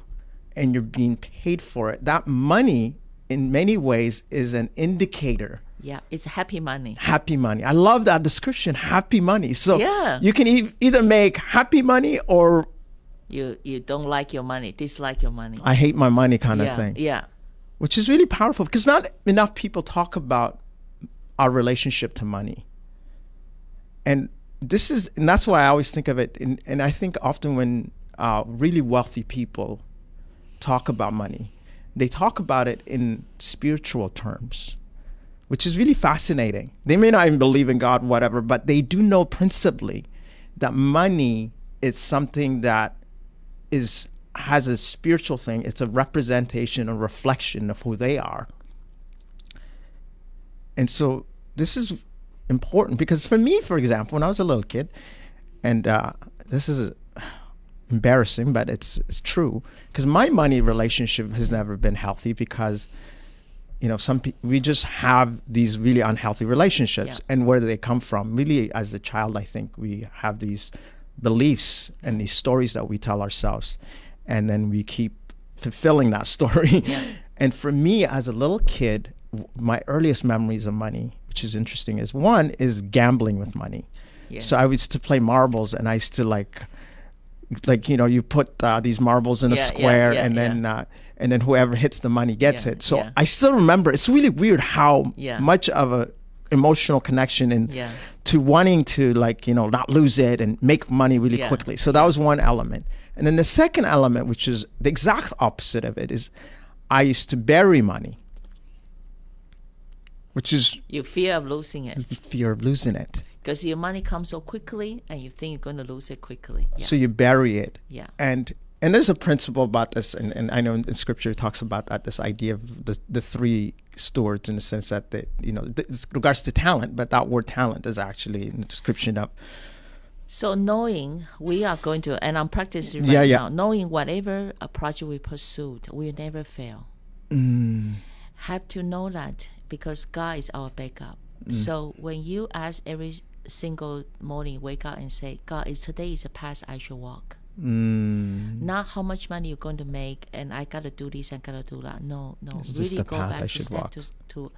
and you're being paid for it, that money in many ways is an indicator. Yeah, it's happy money. Happy money. I love that description, happy money. So you can either make happy money or you don't like your money, dislike your money. I hate my money kind of thing. Yeah. Which is really powerful because not enough people talk about our relationship to money. And that's why I always think of it. And I think often when really wealthy people talk about money, they talk about it in spiritual terms, which is really fascinating. They may not even believe in God, whatever, but they do know principally that money is something that has a spiritual thing. It's a representation, a reflection of who they are. And so this is important because for me, for example, when I was a little kid, and this is embarrassing, but it's true, because my money relationship has never been healthy because we just have these really unhealthy relationships. And where do they come from? Really, as a child, I think we have these beliefs and these stories that we tell ourselves, and then we keep fulfilling that story. And for me, as a little kid, my earliest memories of money, which is interesting, is gambling with money. So I used to play marbles, and I used to like you put these marbles in a square, and then whoever hits the money gets it. So I still remember. It's really weird how much of a emotional connection and to wanting to not lose it and make money really quickly. So that was one element. And then the second element, which is the exact opposite of it, is I used to bury money, which is you fear of losing it. Fear of losing it. Because your money comes so quickly and you think you're going to lose it quickly. So you bury it. And there's a principle about this, and I know in scripture it talks about that, this idea of the three stewards, in the sense that it's regards to talent, but that word talent is actually a description of. So knowing we are going to, and I'm practicing right now, knowing whatever a project we pursued, we'll never fail. Have to know that because God is our backup. So when you ask every single morning, wake up and say, God, today is a path I should walk. Not how much money you're going to make and I got to do this and got to do that. No. It's really go back to step to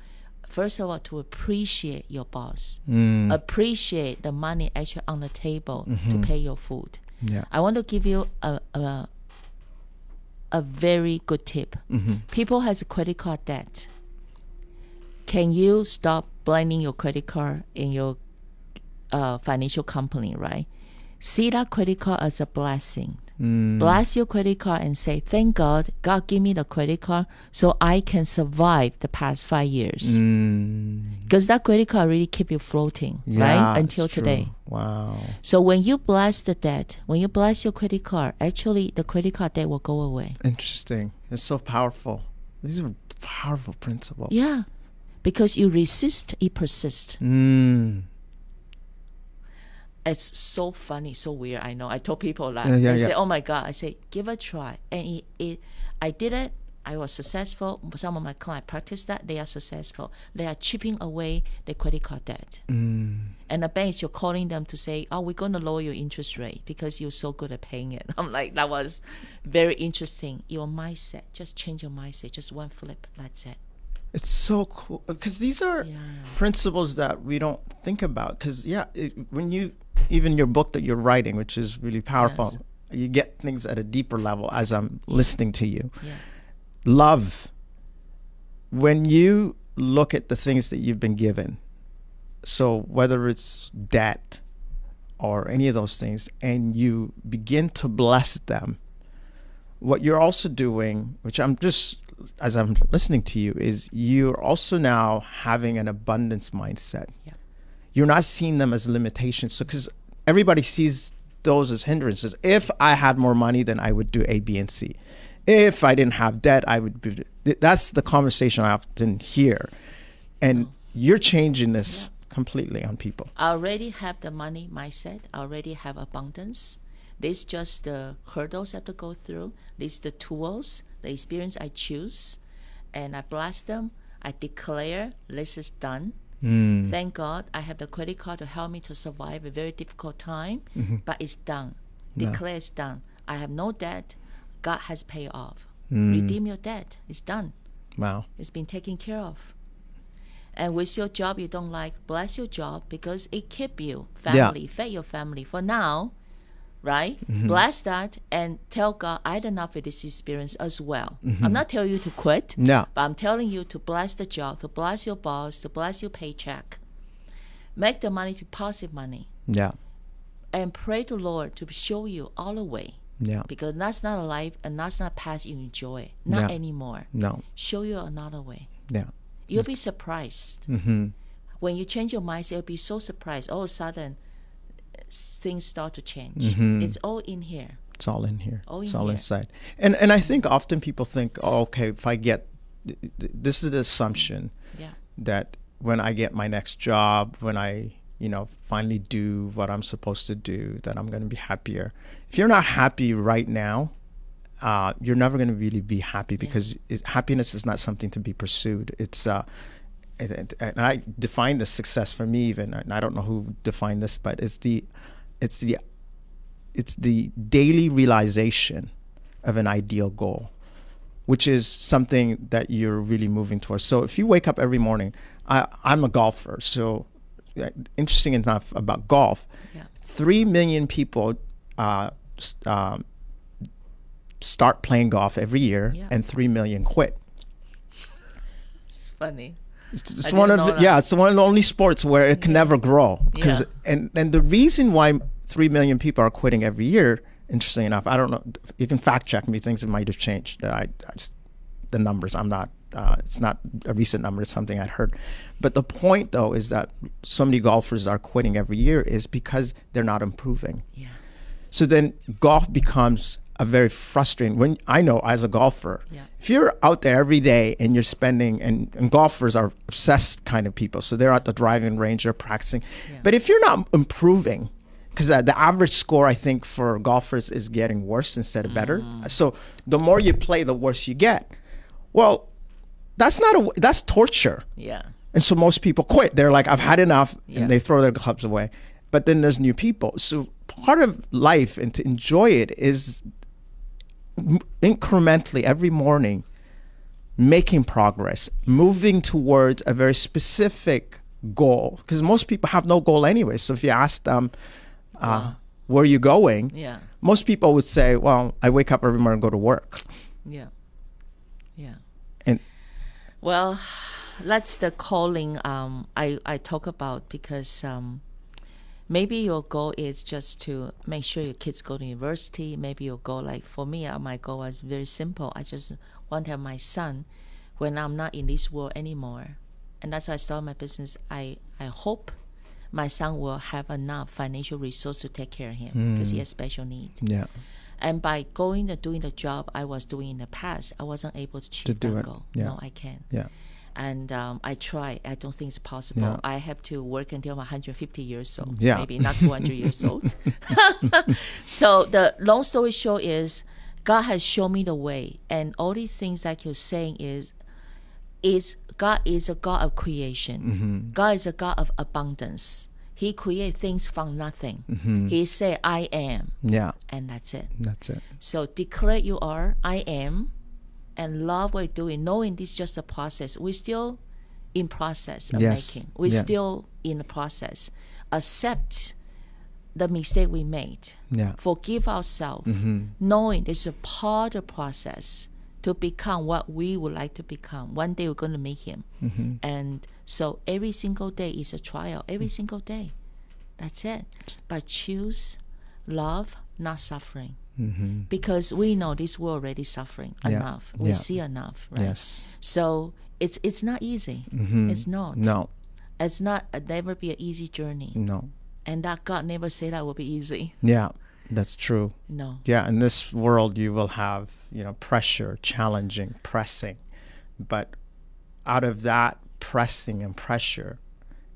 first of all, to appreciate your boss. Appreciate the money actually on the table to pay your food. I want to give you a very good tip. People has a credit card debt. Can you stop blaming your credit card in your financial company, right? See that credit card as a blessing. Bless your credit card and say, thank God, God give me the credit card so I can survive the past 5 years. Because that credit card really keep you floating, right? Until today. Wow. So when you bless the debt, when you bless your credit card, actually the credit card debt will go away. Interesting. It's so powerful. These are powerful principles. Yeah. Because you resist, it persists. It's so funny, so weird. I know. I told people that. They say, "Oh my God!" I say, "Give it a try." And I did it I was successful. Some of my clients practice that. They are successful. They are chipping away the credit card debt. And the banks, you're calling them to say, oh, we're going to lower your interest rate because you're so good at paying it. I'm like, that was very interesting. Your mindset, just change your mindset. Just one flip. That's it. It's so cool because these are principles that we don't think about. Because when you, even your book that you're writing, which is really powerful, you get things at a deeper level as I'm listening to you. Love. When you look at the things that you've been given, so whether it's debt or any of those things, and you begin to bless them, what you're also doing, which I'm just, as I'm listening to you, is you're also now having an abundance mindset. You're not seeing them as limitations. So, because everybody sees those as hindrances. If I had more money, then I would do A, B, and C. If I didn't have debt, I would do. That's the conversation I often hear. And you're changing this completely on people. I already have the money mindset. I already have abundance. These just the hurdles I have to go through. These the tools, the experience I choose. And I bless them. I declare this is done. Thank God I have the credit card to help me to survive a very difficult time. But it's done. Declare it's done. I have no debt. God has paid off. Redeem your debt. It's done. Wow. It's been taken care of. And with your job you don't like, bless your job because it keep you family, fed your family for now, right? Bless that and tell God, I had enough of this experience as well. I'm not telling you to quit, but I'm telling you to bless the job, to bless your boss, to bless your paycheck. Make the money to positive money. And pray to Lord to show you all the way. Because that's not a life and that's not a path you enjoy. Not anymore. Show you another way. You'll be surprised. When you change your mindset, you'll be so surprised. All of a sudden, things start to change. It's all in here. It's all in here. It's all inside. And I think often people think, oh, okay, if I get, this is the assumption that when I get my next job, when I, finally do what I'm supposed to do, that I'm going to be happier. If you're not happy right now, you're never going to really be happy because happiness is not something to be pursued. It's and I define the success for me even, and I don't know who defined this, but it's the daily realization of an ideal goal, which is something that you're really moving towards. So if you wake up every morning, I'm a golfer, so interesting enough about golf, 3 million people start playing golf every year, and 3 million quit. It's funny. It's one of the only sports where it can never grow. And the reason why 3 million people are quitting every year, interesting enough, I don't know, you can fact check me, things that might have changed. The numbers, I'm not, it's not a recent number, it's something I'd heard. But the point though is that so many golfers are quitting every year is because they're not improving. So then golf becomes a very frustrating, when I know as a golfer, if you're out there every day and you're spending, and golfers are obsessed kind of people, so they're at the driving range, they're practicing. But if you're not improving, because the average score I think for golfers is getting worse instead of better. So the more you play, the worse you get. Well, that's torture. And so most people quit. They're like, I've had enough, and they throw their clubs away. But then there's new people. So part of life, and to enjoy it, is incrementally every morning making progress, moving towards a very specific goal. Because most people have no goal anyway. So if you ask them, where are you going? Most people would say, well, I wake up every morning and go to work. And well, that's the calling I talk about, because maybe your goal is just to make sure your kids go to university. Maybe your goal, like for me, my goal was very simple. I just want to have my son when I'm not in this world anymore. And that's why I started my business. I hope my son will have enough financial resource to take care of him because he has special needs. And by going and doing the job I was doing in the past, I wasn't able to achieve that goal. No, I can't. And I try. I don't think it's possible. I have to work until I'm 150 years old, maybe not 200 years old. So the long story short is, God has shown me the way. And all these things like you're saying is God is a God of creation. God is a God of abundance. He creates things from nothing. He say, I am. Yeah. And that's it. That's it. So declare you are, I am, and love what you're doing, knowing this is just a process. We're still in process of making. We're still in the process. Accept the mistake we made. Yeah. Forgive ourselves, knowing this is a part of the process to become what we would like to become. One day we're going to meet him. And so every single day is a trial. Every single day. That's it. But choose love, not suffering. Because we know this world already suffering enough. We see enough, right? Yes. So it's not easy. It's not. No. It's not never be an easy journey. No. And that God never said that will be easy. Yeah, that's true. No. Yeah, in this world you will have, pressure, challenging, pressing. But out of that pressing and pressure,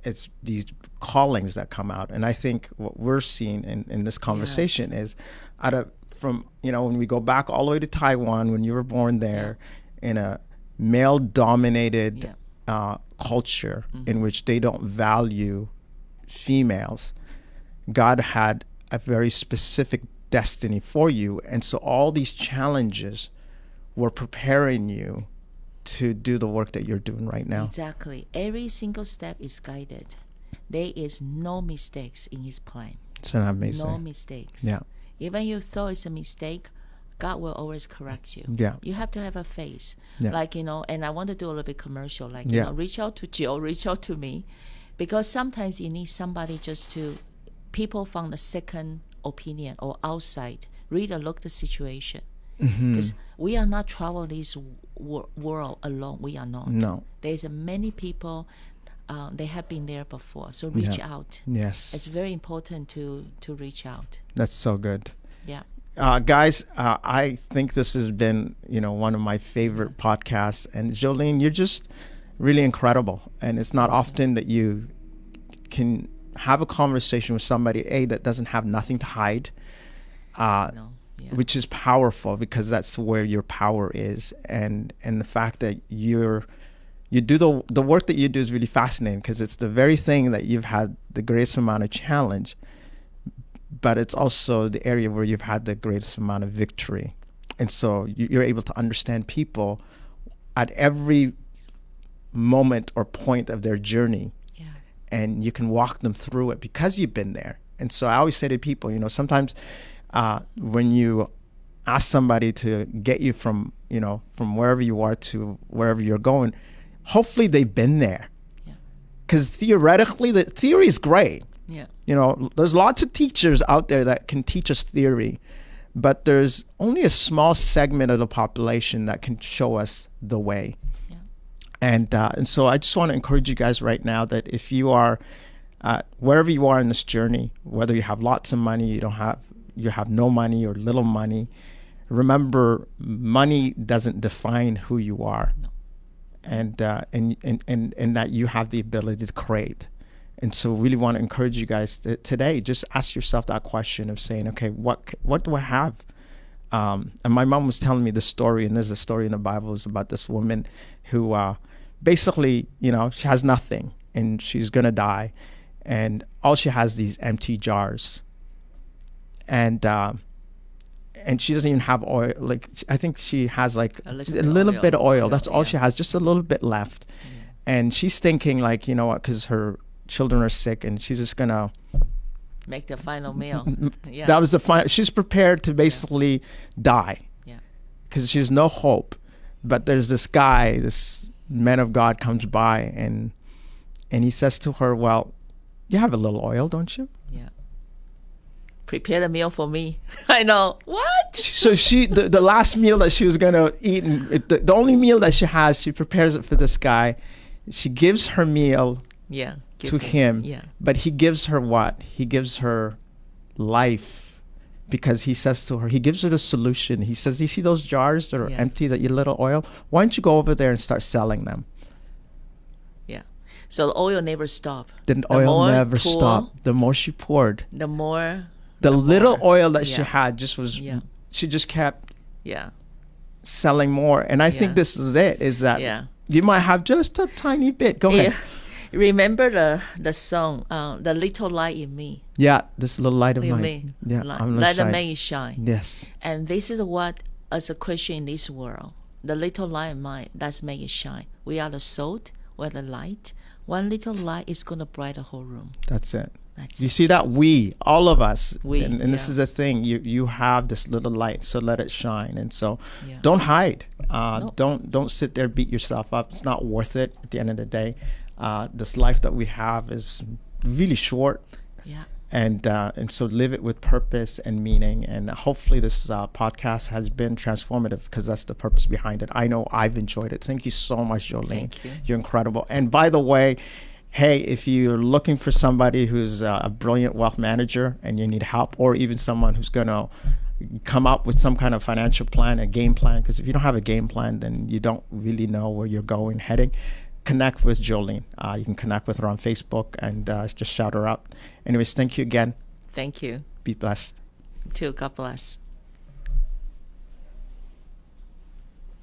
it's these callings that come out. And I think what we're seeing in this conversation is when we go back all the way to Taiwan, when you were born there, in a male-dominated culture in which they don't value females, God had a very specific destiny for you. And so all these challenges were preparing you to do the work that you're doing right now. Exactly. Every single step is guided. There is no mistakes in his plan. Isn't that amazing? No mistakes. Yeah. Even you thought it's a mistake, God will always correct you. Yeah. You have to have a faith. Yeah. And I want to do a little bit commercial, reach out to Jill, reach out to me. Because sometimes you need somebody people from the second opinion or outside, read or look the situation. Because we are not traveling this world alone. We are not. No. There's many people, they have been there before. So reach out. Yes. It's very important to reach out. That's so good. Yeah. Guys, I think this has been, one of my favorite podcasts. And Jolene, you're just really incredible. And it's not often that you can have a conversation with somebody, that doesn't have nothing to hide, which is powerful, because that's where your power is. And the fact that you do the work that you do is really fascinating, because it's the very thing that you've had the greatest amount of challenge, but it's also the area where you've had the greatest amount of victory. And so you're able to understand people at every moment or point of their journey. And you can walk them through it because you've been there. And so I always say to people, sometimes when you ask somebody to get you from wherever you are to wherever you're going, hopefully they've been there. Because theoretically, the theory is great. There's lots of teachers out there that can teach us theory, but there's only a small segment of the population that can show us the way. And so I just want to encourage you guys right now that if you are wherever you are in this journey, whether you have lots of money, you have no money or little money, remember, money doesn't define who you are. No. And that you have the ability to create. And so really want to encourage you guys today, just ask yourself that question of saying, okay, what do I have? And my mom was telling me this story, and there's a story in the Bible, is about this woman who basically, she has nothing and she's going to die. And all she has these empty jars. And she doesn't even have oil. Like, I think she has like a little bit of oil. That's all she has, just a little bit left. And she's thinking like, because her children are sick, and she's just going to make the final meal. That was the final. She's prepared to basically die. Because she has no hope. But there's this guy, this man of God, comes by, and he says to her, well, you have a little oil, don't you? Prepare a meal for me. I know. What? So the last meal that she was going to eat, and the only meal that she has, she prepares it for this guy. She gives her meal to him. But he gives her what? He gives her life, because he says to her, he gives her the solution. He says, you see those jars that are empty, that you little oil? Why don't you go over there and start selling them? So the oil never stopped. The oil never stopped. The more she poured, the more the little oil that she had just was, she just kept Yeah. selling more. And I think Yeah. this is it, is that Yeah. you might have just a tiny bit. Go ahead. Yeah. Remember the song, The Little Light in Me? Yeah, this little light of In mine. me. Yeah, I'm gonna Let the shine. may shine. Yes. And this is what, as a Christian in this world, the little light in mine, let's make it shine. We are the salt, we're the light. One little light is going to brighten the whole room. That's it. That's You it. see that? We, all of us, We, and this yeah. is the thing. You have this little light, so let it shine. And so, Yeah. don't hide. No. Don't sit there, beat yourself up. It's not worth it. At the end of the day, this life that we have is really short. Yeah. And so live it with purpose and meaning. And hopefully this podcast has been transformative, because that's the purpose behind it. I know I've enjoyed it. Thank you so much, Jolene. Thank you. You're incredible. And by the way, hey, if you're looking for somebody who's a brilliant wealth manager and you need help, or even someone who's going to come up with some kind of financial plan, a game plan, because if you don't have a game plan, then you don't really know where you're going, heading, connect with Jolene. You can connect with her on Facebook and just shout her out. Anyways, thank you again. Thank you. Be blessed. Too. God bless.